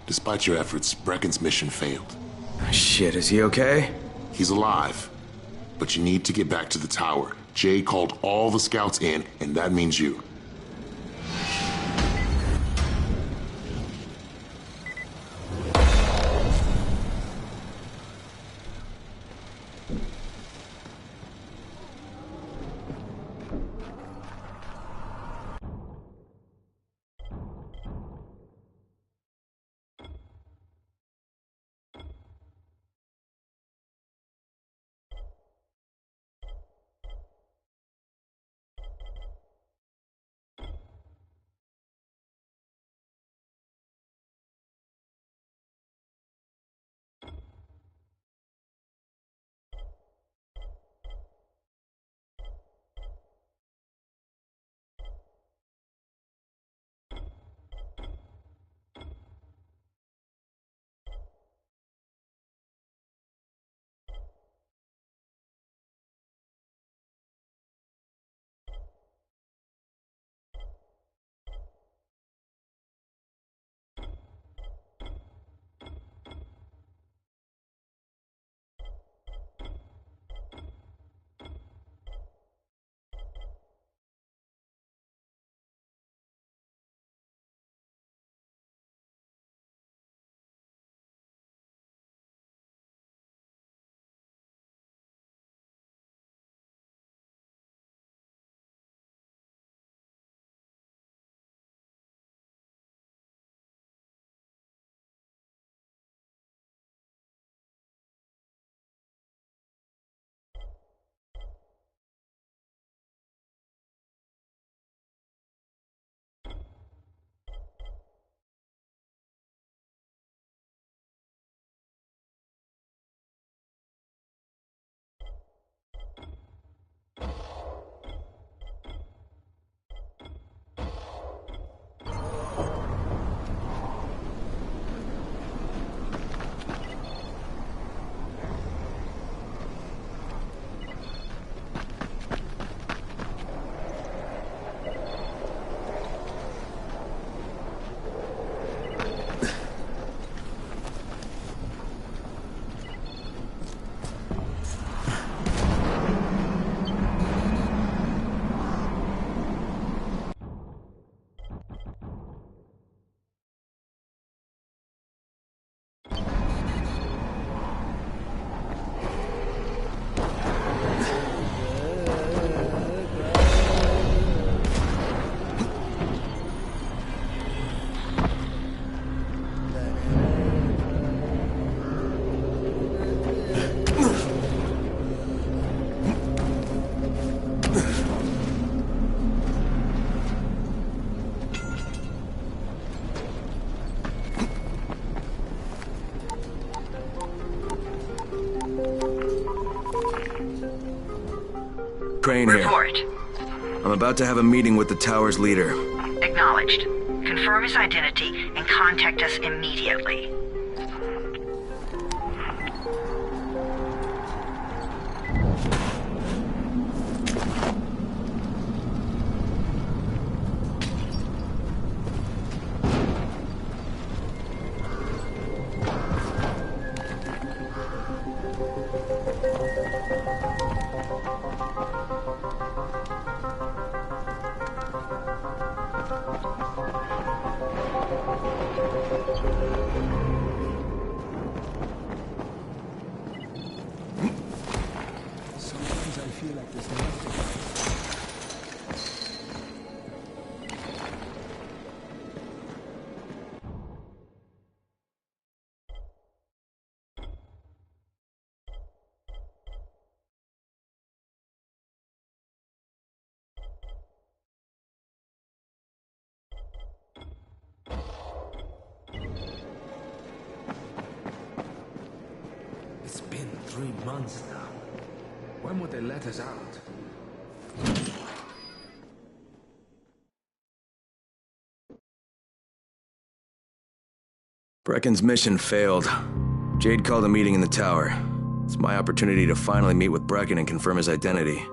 [SPEAKER 20] Despite your efforts, Brecken's mission failed.
[SPEAKER 8] Shit, is he okay?
[SPEAKER 20] He's alive. But you need to get back to the tower. Jay called all the scouts in, and that means you.
[SPEAKER 8] Crane here.
[SPEAKER 1] Report.
[SPEAKER 8] I'm about to have a meeting with the tower's leader.
[SPEAKER 1] Acknowledged. Confirm his identity and contact us immediately.
[SPEAKER 16] It's been 3 months now. When would they let us out?
[SPEAKER 8] Brecken's mission failed. Jade called a meeting in the tower. It's my opportunity to finally meet with Brecken and confirm his identity.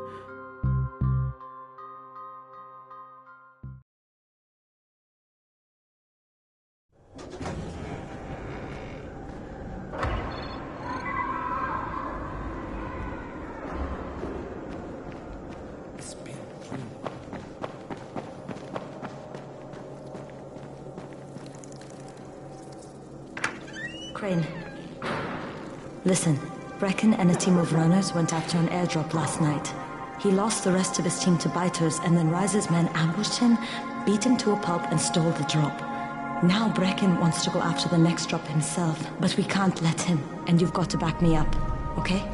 [SPEAKER 5] Crane. Listen, Brecken and a team of runners went after an airdrop last night. He lost the rest of his team to biters, and then Rise's men ambushed him, beat him to a pulp, and stole the drop. Now Brecken wants to go after the next drop himself, but we can't let him, and you've got to back me up, okay?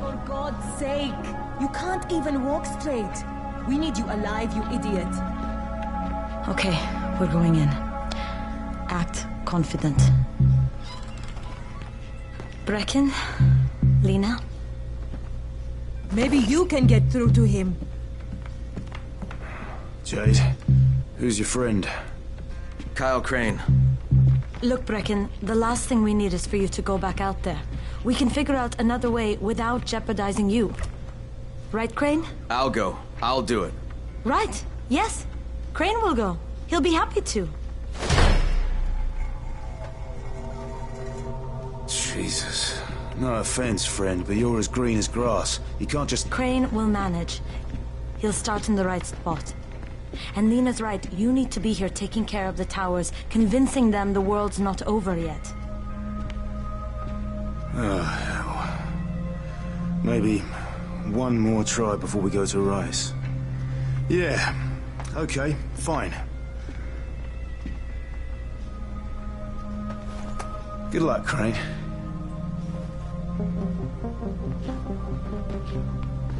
[SPEAKER 21] For God's sake! You can't even walk straight! We need you alive, you idiot!
[SPEAKER 5] Okay, we're going in. Act confident. Brecken? Lena?
[SPEAKER 21] Maybe you can get through to him.
[SPEAKER 11] Jade, who's your friend?
[SPEAKER 8] Kyle Crane.
[SPEAKER 5] Look, Brecken, the last thing we need is for you to go back out there. We can figure out another way without jeopardizing you. Right, Crane?
[SPEAKER 8] I'll go. I'll do it.
[SPEAKER 5] Right. Yes. Crane will go. He'll be happy to.
[SPEAKER 11] Jesus. No offense, friend, but you're as green as grass. You can't just...
[SPEAKER 5] Crane will manage. He'll start in the right spot. And Lena's right, you need to be here taking care of the towers, convincing them the world's not over yet.
[SPEAKER 11] Oh, hell. Maybe one more try before we go to Rice. Yeah, okay, fine. Good luck, Crane.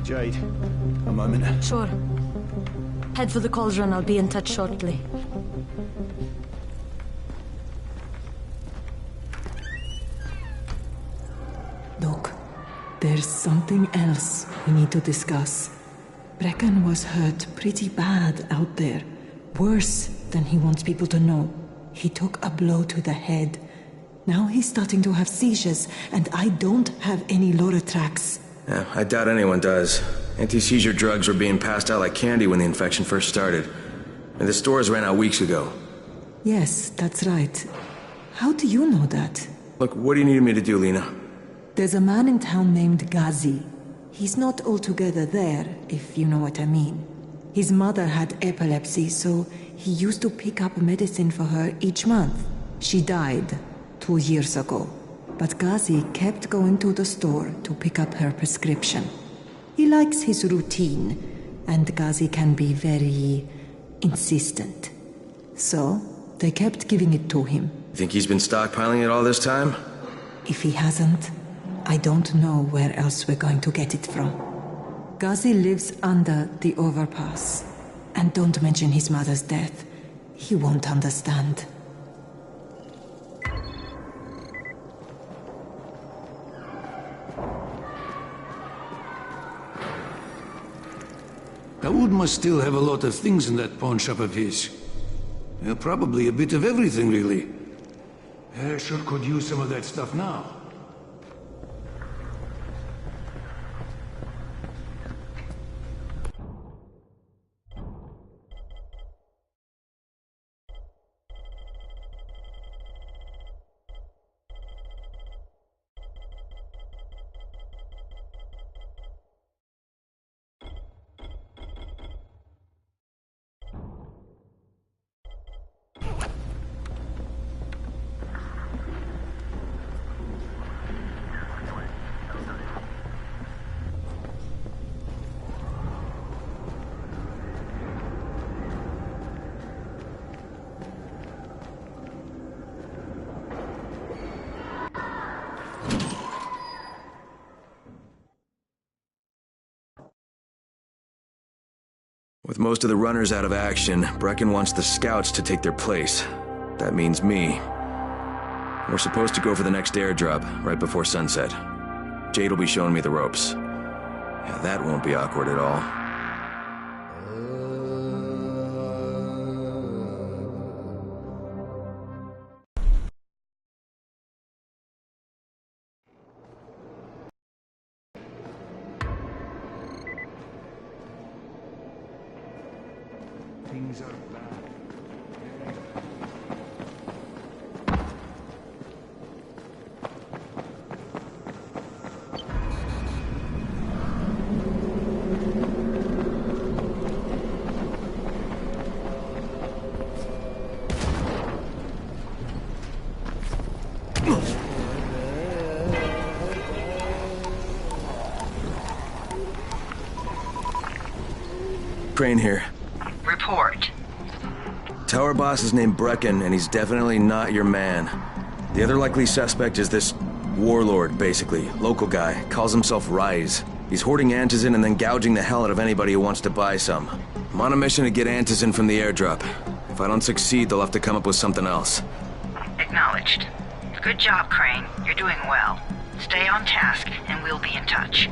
[SPEAKER 11] Jade, a moment.
[SPEAKER 5] Sure. Head for the cauldron. I'll be in touch shortly.
[SPEAKER 9] Look, there's something else we need to discuss. Brecken was hurt pretty bad out there. Worse than he wants people to know. He took a blow to the head. Now he's starting to have seizures, and I don't have any Loratrax.
[SPEAKER 8] Yeah, I doubt anyone does. Anti-seizure drugs were being passed out like candy when the infection first started. And the stores ran out weeks ago.
[SPEAKER 9] Yes, that's right. How do you know that?
[SPEAKER 8] Look, what do you need me to do, Lena?
[SPEAKER 9] There's a man in town named Ghazi. He's not altogether there, if you know what I mean. His mother had epilepsy, so he used to pick up medicine for her each month. She died 2 years ago. But Ghazi kept going to the store to pick up her prescription. He likes his routine, and Ghazi can be very insistent. So, they kept giving it to him.
[SPEAKER 8] Think he's been stockpiling it all this time?
[SPEAKER 9] If he hasn't, I don't know where else we're going to get it from. Ghazi lives under the overpass. And don't mention his mother's death. He won't understand.
[SPEAKER 2] Dawood must still have a lot of things in that pawn shop of his. Well, probably a bit of everything, really. Sure could use some of that stuff now.
[SPEAKER 8] With most of the runners out of action, Brecken wants the scouts to take their place. That means me. We're supposed to go for the next airdrop, right before sunset. Jade will be showing me the ropes. Yeah, that won't be awkward at all.
[SPEAKER 2] Things are bad.
[SPEAKER 8] Crane here.
[SPEAKER 1] Report.
[SPEAKER 8] Tower boss is named Brecken, and he's definitely not your man. The other likely suspect is this warlord, basically. Local guy. Calls himself Rise. He's hoarding antizin and then gouging the hell out of anybody who wants to buy some. I'm on a mission to get antizin from the airdrop. If I don't succeed, they'll have to come up with something else.
[SPEAKER 1] Acknowledged. Good job, Crane. You're doing well. Stay on task, and we'll be in touch.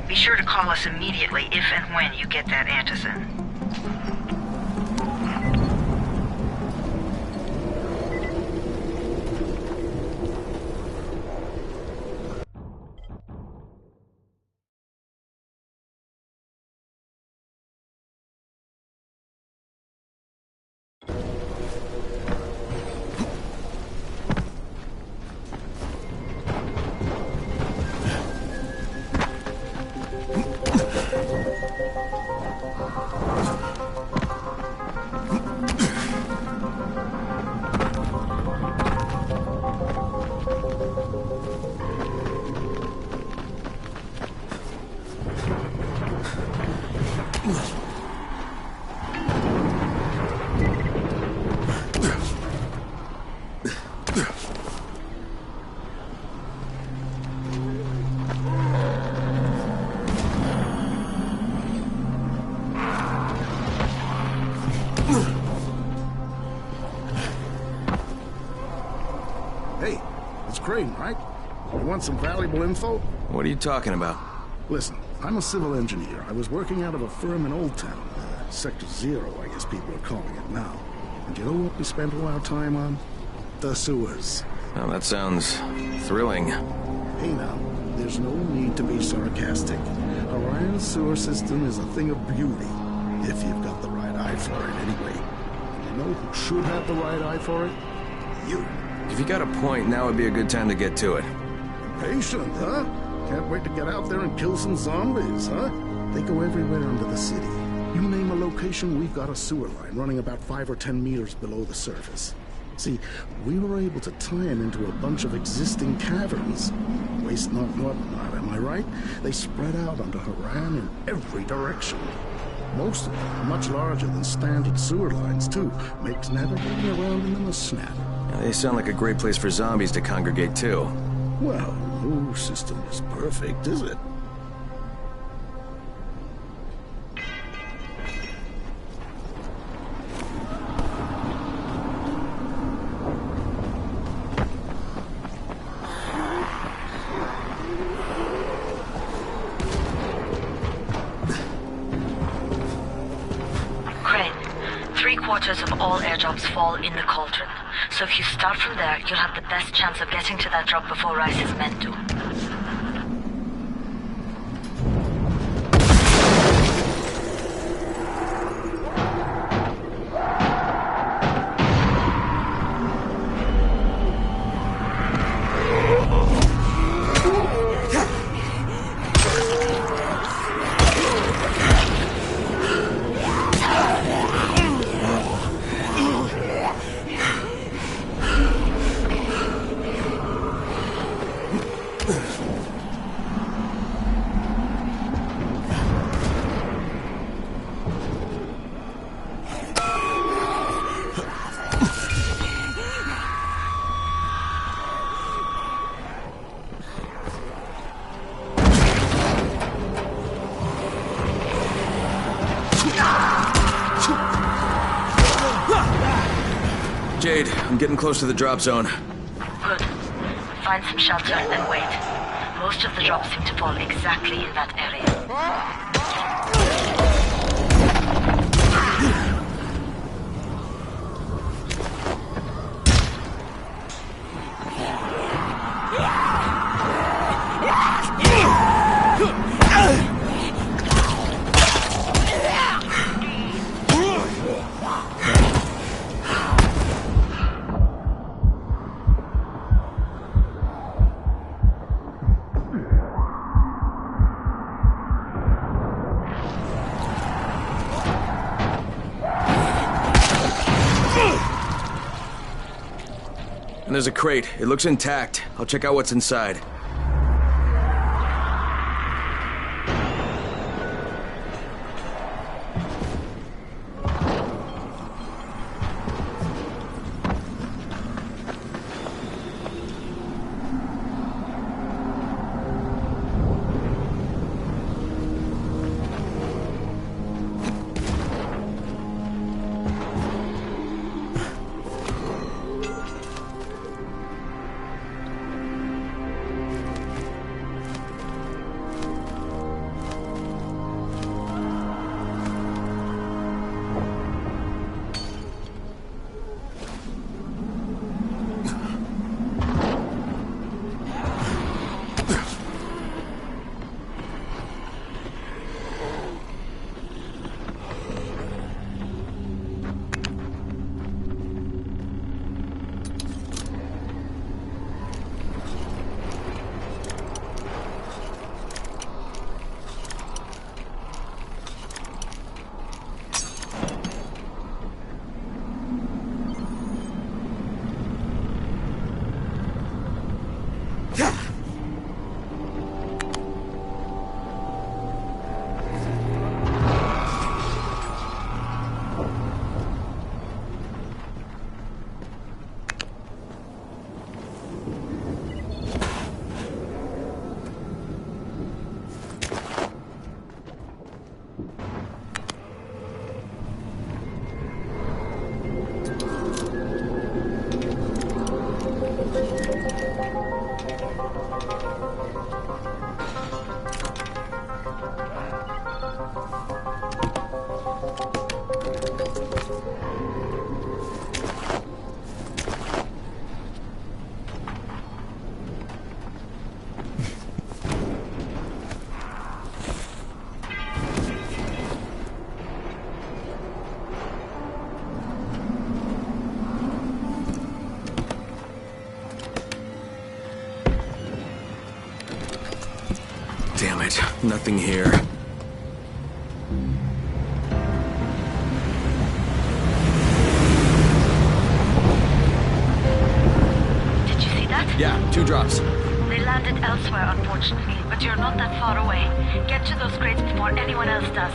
[SPEAKER 1] Be sure to call us immediately if and when you get that antizin.
[SPEAKER 11] Hey, it's Crane, right? You want some valuable info?
[SPEAKER 8] What are you talking about?
[SPEAKER 11] Listen, I'm a civil engineer. I was working out of a firm in Old Town. Sector Zero, I guess people are calling it now. And you know what we spent all our time on? The sewers.
[SPEAKER 8] Well, that sounds thrilling.
[SPEAKER 11] Hey now, there's no need to be sarcastic. Orion's sewer system is a thing of beauty, if you've got the right eye for it anyway. And you know who should have the right eye for it? You.
[SPEAKER 8] If you got a point, now would be a good time to get to it.
[SPEAKER 11] Patient, huh? Can't wait to get out there and kill some zombies, huh? They go everywhere under the city. You name a location, we've got a sewer line running about 5 or 10 meters below the surface. See, we were able to tie them into a bunch of existing caverns. Waste not, am I right? They spread out under Haran in every direction. Most of them are much larger than standard sewer lines, too. Makes navigating around in them a snap.
[SPEAKER 8] Now, they sound like a great place for zombies to congregate, too.
[SPEAKER 11] Well, no system is perfect, is it?
[SPEAKER 5] Crane, 3/4 of all airdrops fall in the cauldron. So if you start from there, you'll have the best chance of getting to that drop before Rice's men do.
[SPEAKER 8] Jade, I'm getting close to the drop zone.
[SPEAKER 5] Good. Find some shelter and wait. Most of the drops seem to fall exactly in that area.
[SPEAKER 8] And there's a crate. It looks intact. I'll check out what's inside. Damn it, nothing here.
[SPEAKER 5] Did you see that?
[SPEAKER 8] Yeah, 2 drops.
[SPEAKER 5] They landed elsewhere, unfortunately, but you're not that far away. Get to those crates before anyone else does.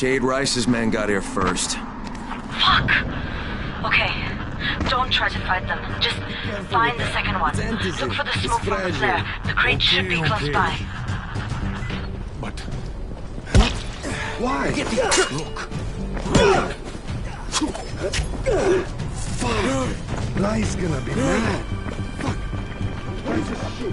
[SPEAKER 8] Jade Rice's men got here first.
[SPEAKER 1] Fuck! Okay, don't try to fight them. Just find the second one. Look for the smoke from up there. The crate should be close by.
[SPEAKER 11] But... Why?
[SPEAKER 10] Look. Fuck. Life's gonna be mad. Fuck. Where's this shit?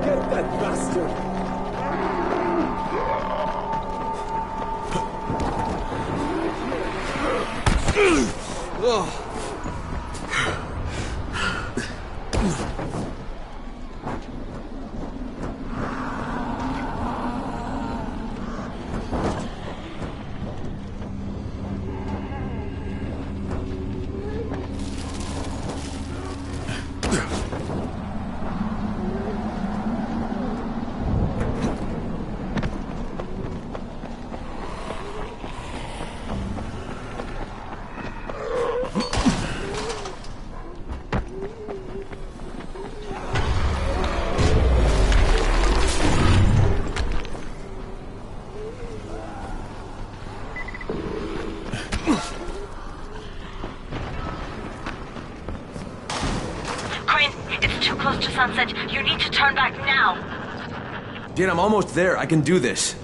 [SPEAKER 14] Get that bastard!
[SPEAKER 8] Oh.
[SPEAKER 1] Close to sunset. You need to turn back now.
[SPEAKER 8] Jade, I'm almost there. I can do this.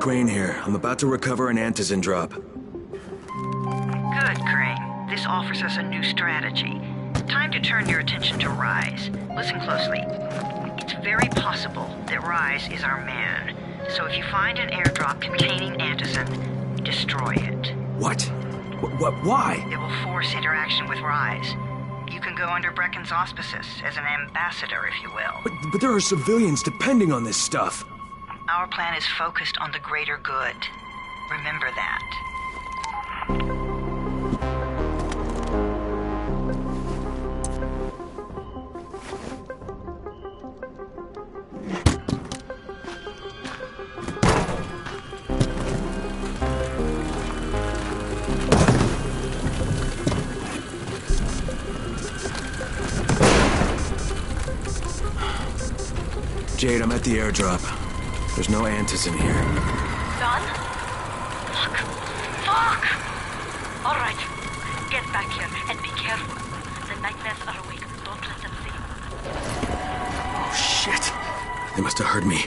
[SPEAKER 8] Crane here. I'm about to recover an antizin drop.
[SPEAKER 1] Good, Crane. This offers us a new strategy. Time to turn your attention to Rise. Listen closely. It's very possible that Rise is our man. So if you find an airdrop containing antizin, destroy it.
[SPEAKER 8] What? Why?
[SPEAKER 1] It will force interaction with Rise. You can go under Brecken's auspices as an ambassador, if you will.
[SPEAKER 8] But there are civilians depending on this stuff.
[SPEAKER 1] Our plan is focused on the greater good. Remember that.
[SPEAKER 8] Jade, I'm at the airdrop. There's no antizin here.
[SPEAKER 1] Done? Fuck! All right. Get back here and be careful. The nightmares are awake. Don't let them see you.
[SPEAKER 8] Oh, shit. They must have heard me.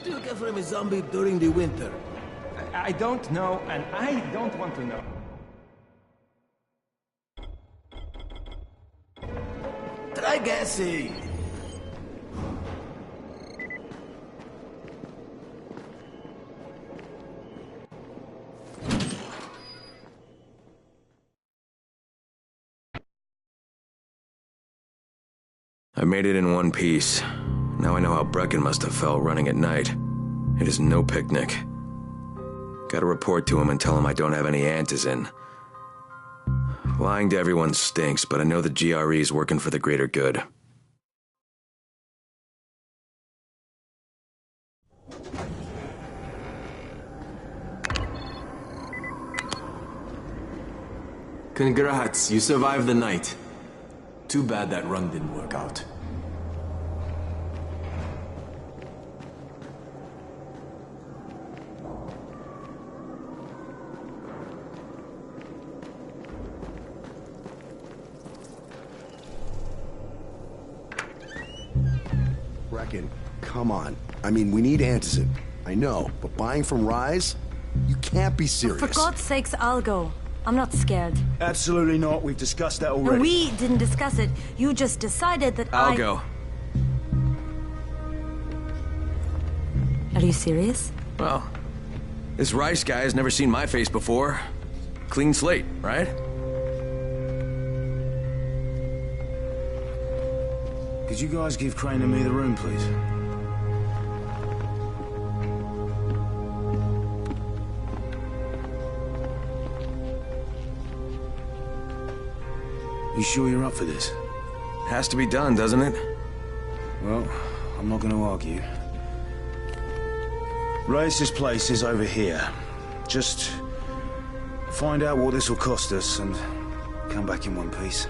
[SPEAKER 17] do you get from a zombie during the winter?
[SPEAKER 12] I don't know, and I don't want to know.
[SPEAKER 17] Try guessing.
[SPEAKER 8] I made it in one piece. Now I know how Brecken must have felt running at night. It is no picnic. Gotta report to him and tell him I don't have any antizin. Lying to everyone stinks, but I know the GRE is working for the greater good.
[SPEAKER 14] Congrats, you survived the night. Too bad that run didn't work out.
[SPEAKER 10] Brecken, come on. I mean, we need antizin. I know, but buying from Rise? You can't be serious.
[SPEAKER 5] For God's sakes, I'll go. I'm not scared.
[SPEAKER 4] Absolutely not. We've discussed that already.
[SPEAKER 5] No, we didn't discuss it. You just decided that
[SPEAKER 8] I'll go.
[SPEAKER 5] Are you serious?
[SPEAKER 8] Well, this Rice guy has never seen my face before. Clean slate, right?
[SPEAKER 4] Could you guys give Crane and me the room, please? You sure you're up for this?
[SPEAKER 8] Has to be done, doesn't it?
[SPEAKER 4] Well, I'm not going to argue. Race's place is over here. Just find out what this will cost us and come back in one piece.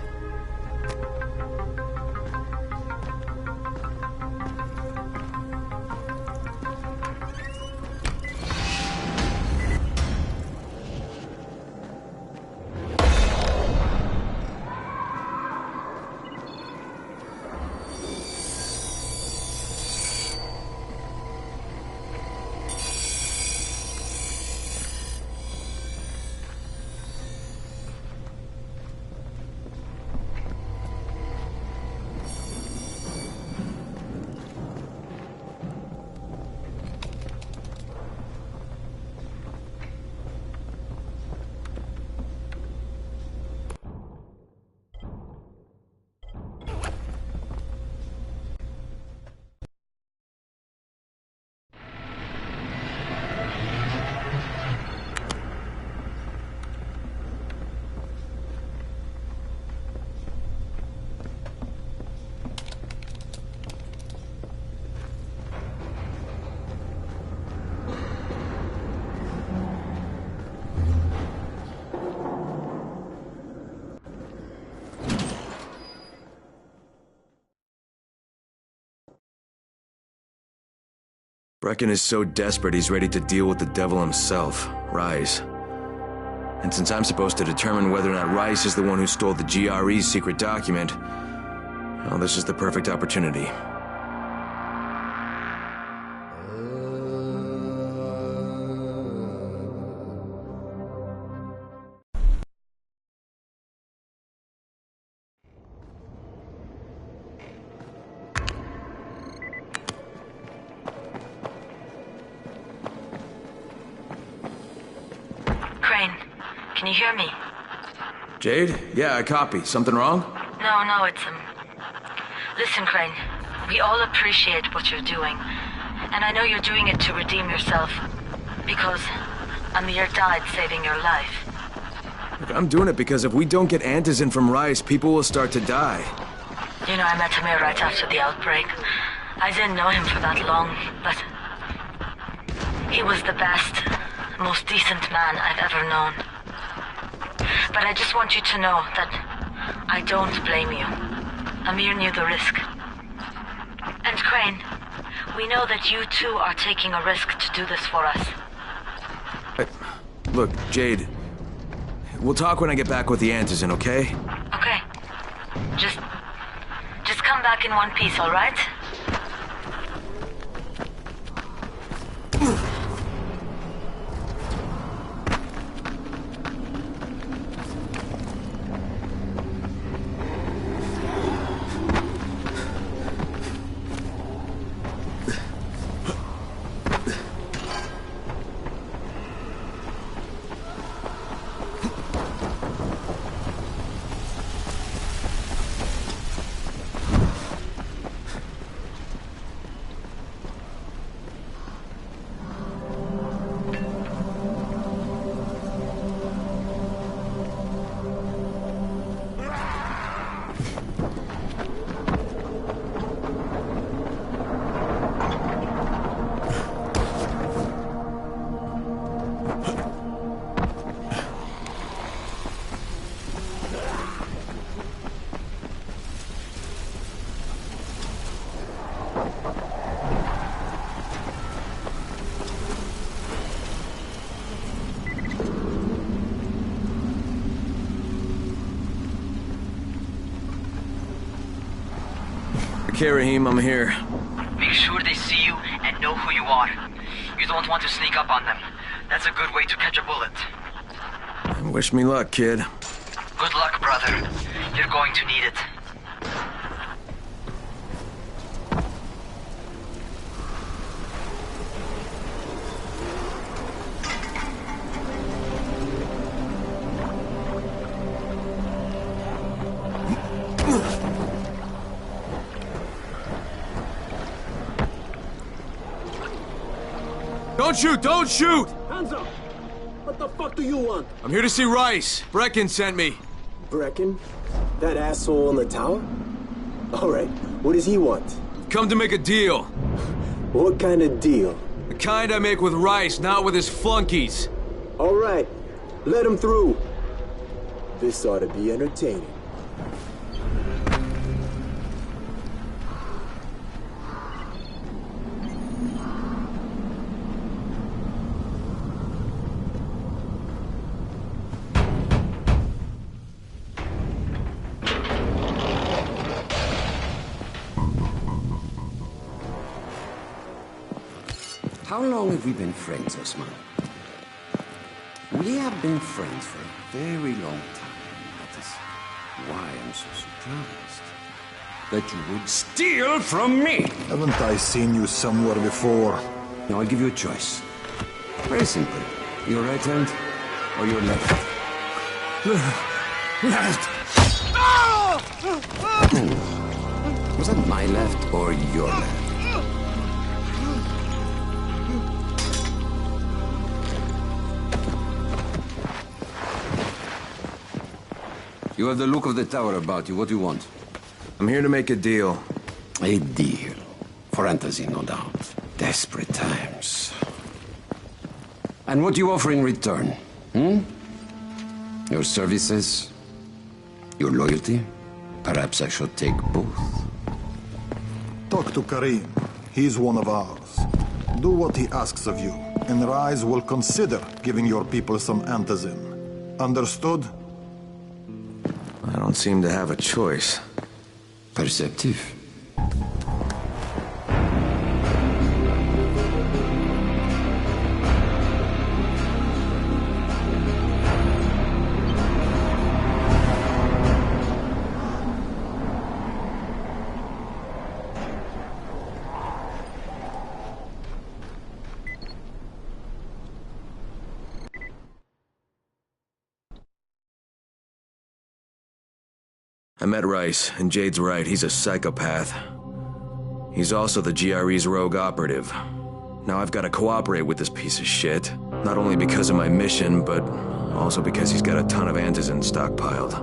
[SPEAKER 8] Brecken is so desperate he's ready to deal with the devil himself, Rise. And since I'm supposed to determine whether or not Rice is the one who stole the GRE's secret document, well, this is the perfect opportunity.
[SPEAKER 5] Can you hear me?
[SPEAKER 8] Jade? Yeah, I copy. Something wrong?
[SPEAKER 5] No, it's, Listen, Crane. We all appreciate what you're doing. And I know you're doing it to redeem yourself. Because Amir died saving your life.
[SPEAKER 8] Look, I'm doing it because if we don't get antizin from Rice, people will start to die.
[SPEAKER 5] You know, I met Amir right after the outbreak. I didn't know him for that long, but... he was the best, most decent man I've ever known. But I just want you to know that I don't blame you. Amir knew the risk. And Crane, we know that you too are taking a risk to do this for us.
[SPEAKER 8] Look, Jade, we'll talk when I get back with the antizin, okay?
[SPEAKER 5] Okay. Just come back in one piece, all right?
[SPEAKER 8] Okay, Raheem, I'm here.
[SPEAKER 18] Make sure they see you and know who you are. You don't want to sneak up on them. That's a good way to catch a bullet.
[SPEAKER 8] Wish me luck, kid.
[SPEAKER 18] Good luck, brother. You're going to need it.
[SPEAKER 6] Don't shoot! Don't shoot!
[SPEAKER 22] Hands up! What the fuck do you want?
[SPEAKER 6] I'm here to see Rice. Brecken sent me.
[SPEAKER 22] Brecken? That asshole in the tower? Alright, what does he want?
[SPEAKER 6] Come to make a deal.
[SPEAKER 22] What kind of deal?
[SPEAKER 6] The kind I make with Rice, not with his flunkies.
[SPEAKER 22] Alright, let him through. This ought to be entertaining.
[SPEAKER 23] How long have we been friends, Osman? We have been friends for a very long time. That is why I'm so surprised that you would steal from me.
[SPEAKER 24] Haven't I seen you somewhere before?
[SPEAKER 23] Now, I'll give you a choice. Very simple. Your right hand or your left? Left. Was that my left or your left? You have the look of the tower about you. What do you want?
[SPEAKER 8] I'm here to make a deal.
[SPEAKER 23] A deal. For fantasy, no doubt. Desperate times. And what do you offer in return? Your services? Your loyalty? Perhaps I should take both.
[SPEAKER 24] Talk to Karim. He's one of ours. Do what he asks of you, and Rise will consider giving your people some antizin. Understood?
[SPEAKER 8] I don't seem to have a choice.
[SPEAKER 23] Perceptive.
[SPEAKER 8] I met Rice, and Jade's right, he's a psychopath. He's also the GRE's rogue operative. Now I've got to cooperate with this piece of shit, not only because of my mission, but also because he's got a ton of antizin stockpiled.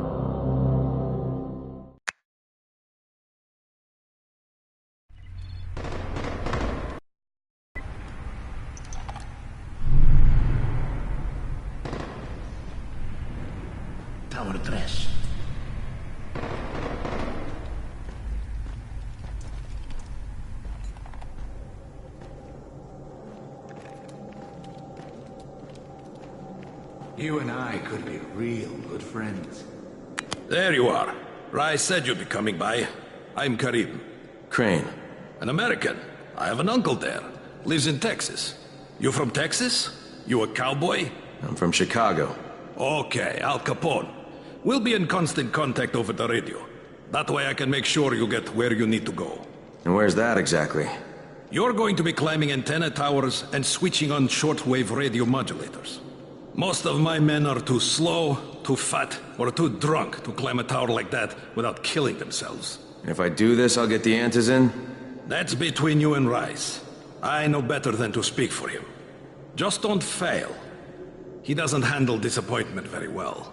[SPEAKER 22] Tower 3.
[SPEAKER 2] You and I could be real good friends.
[SPEAKER 25] There you are. Rice said you'd be coming by. I'm Karim.
[SPEAKER 8] Crane.
[SPEAKER 25] An American. I have an uncle there. Lives in Texas. You from Texas? You a cowboy?
[SPEAKER 8] I'm from Chicago.
[SPEAKER 25] Okay, Al Capone. We'll be in constant contact over the radio. That way I can make sure you get where you need to go.
[SPEAKER 8] And where's that exactly?
[SPEAKER 25] You're going to be climbing antenna towers and switching on shortwave radio modulators. Most of my men are too slow, too fat, or too drunk to climb a tower like that without killing themselves.
[SPEAKER 8] And if I do this, I'll get the antizin?
[SPEAKER 25] That's between you and Rice. I know better than to speak for him. Just don't fail. He doesn't handle disappointment very well.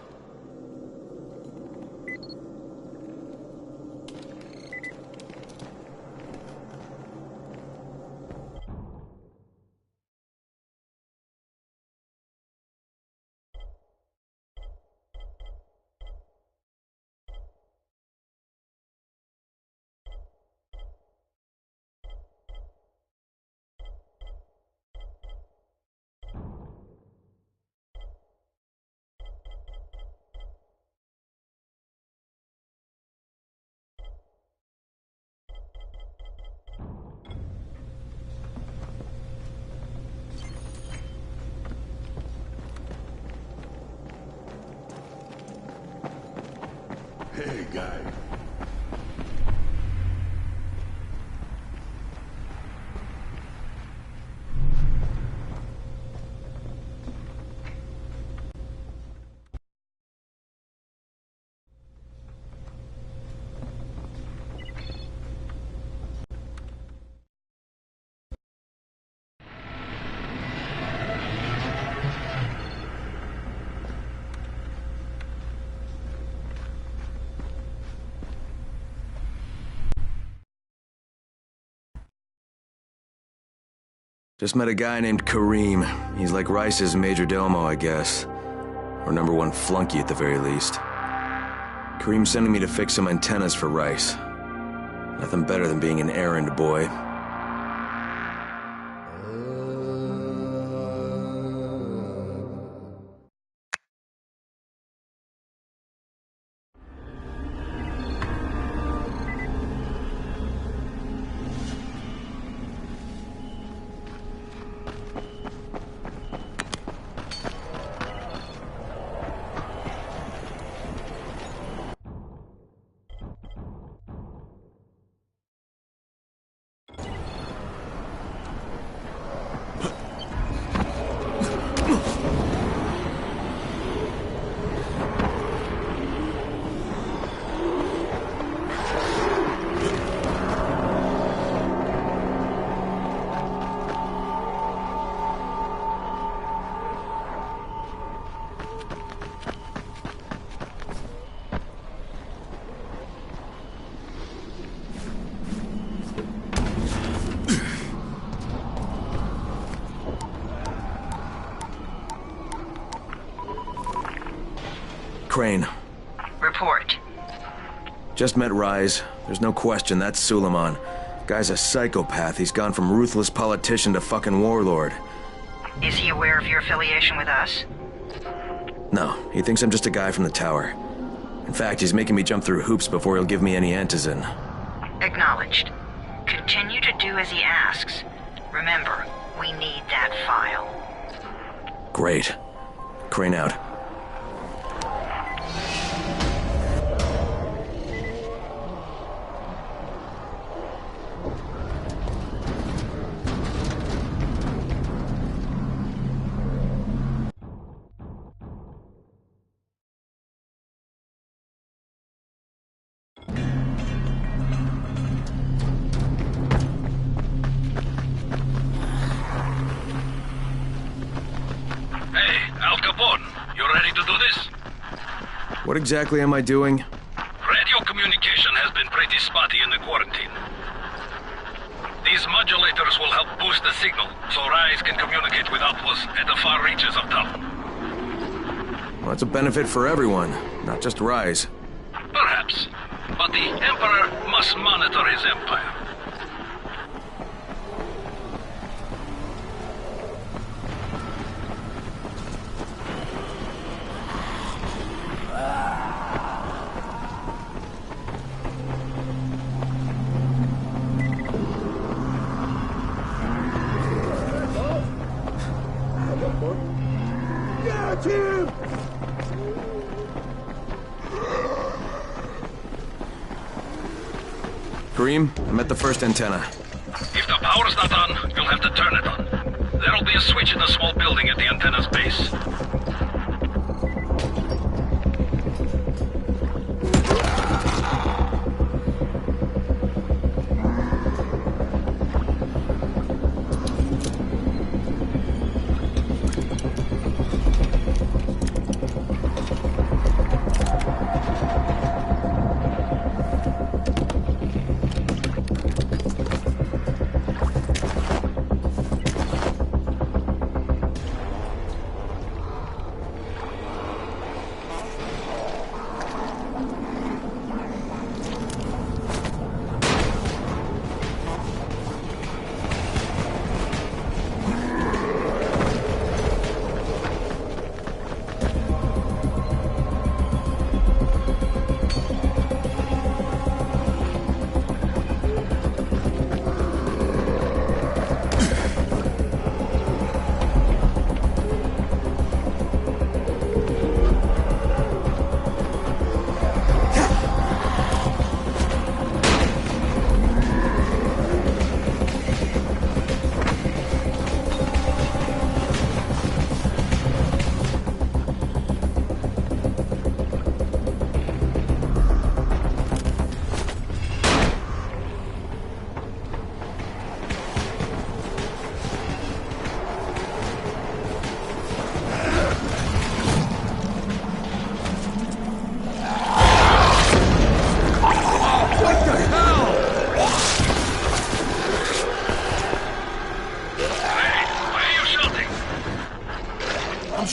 [SPEAKER 20] guy.
[SPEAKER 8] Just met a guy named Kareem. He's like Rice's major domo, I guess. Or number one flunky at the very least. Kareem's sending me to fix some antennas for Rice. Nothing better than being an errand boy. Crane.
[SPEAKER 1] Report.
[SPEAKER 8] Just met Rise. There's no question, that's Suleiman. Guy's a psychopath. He's gone from ruthless politician to fucking warlord.
[SPEAKER 1] Is he aware of your affiliation with us?
[SPEAKER 8] No, he thinks I'm just a guy from the tower. In fact, he's making me jump through hoops before he'll give me any antizin.
[SPEAKER 1] Acknowledged. Continue to do as he asks. Remember, we need that file.
[SPEAKER 8] Great. Crane out. What exactly am I doing?
[SPEAKER 25] Radio communication has been pretty spotty in the quarantine. These modulators will help boost the signal, so Rise can communicate with outposts at the far reaches of town.
[SPEAKER 8] Well, that's a benefit for everyone, not just Rise.
[SPEAKER 25] Perhaps. But the Emperor must monitor his empire.
[SPEAKER 8] Kareem, I'm at the first antenna.
[SPEAKER 25] If the power's not on, you'll have to turn it on. There'll be a switch in the small building at the antenna's base.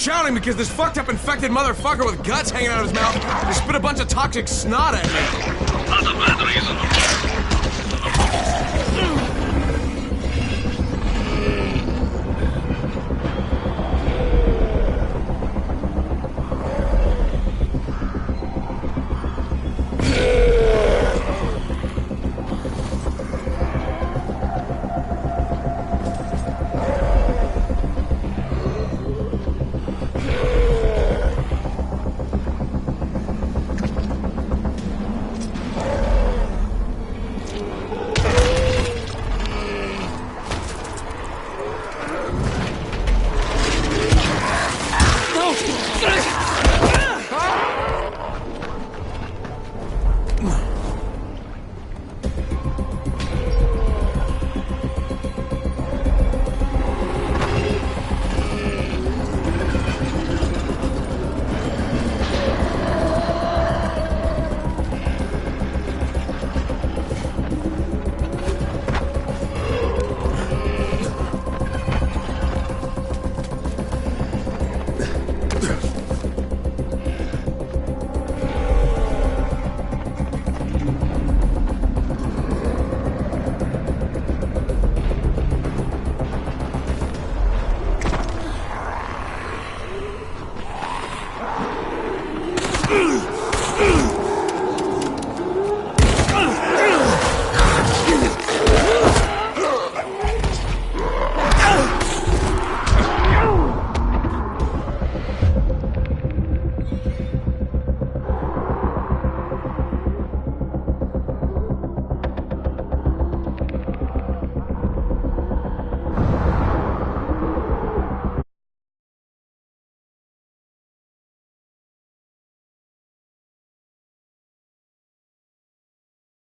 [SPEAKER 6] shouting because this fucked up infected motherfucker with guts hanging out of his mouth just spit a bunch of toxic snot at me.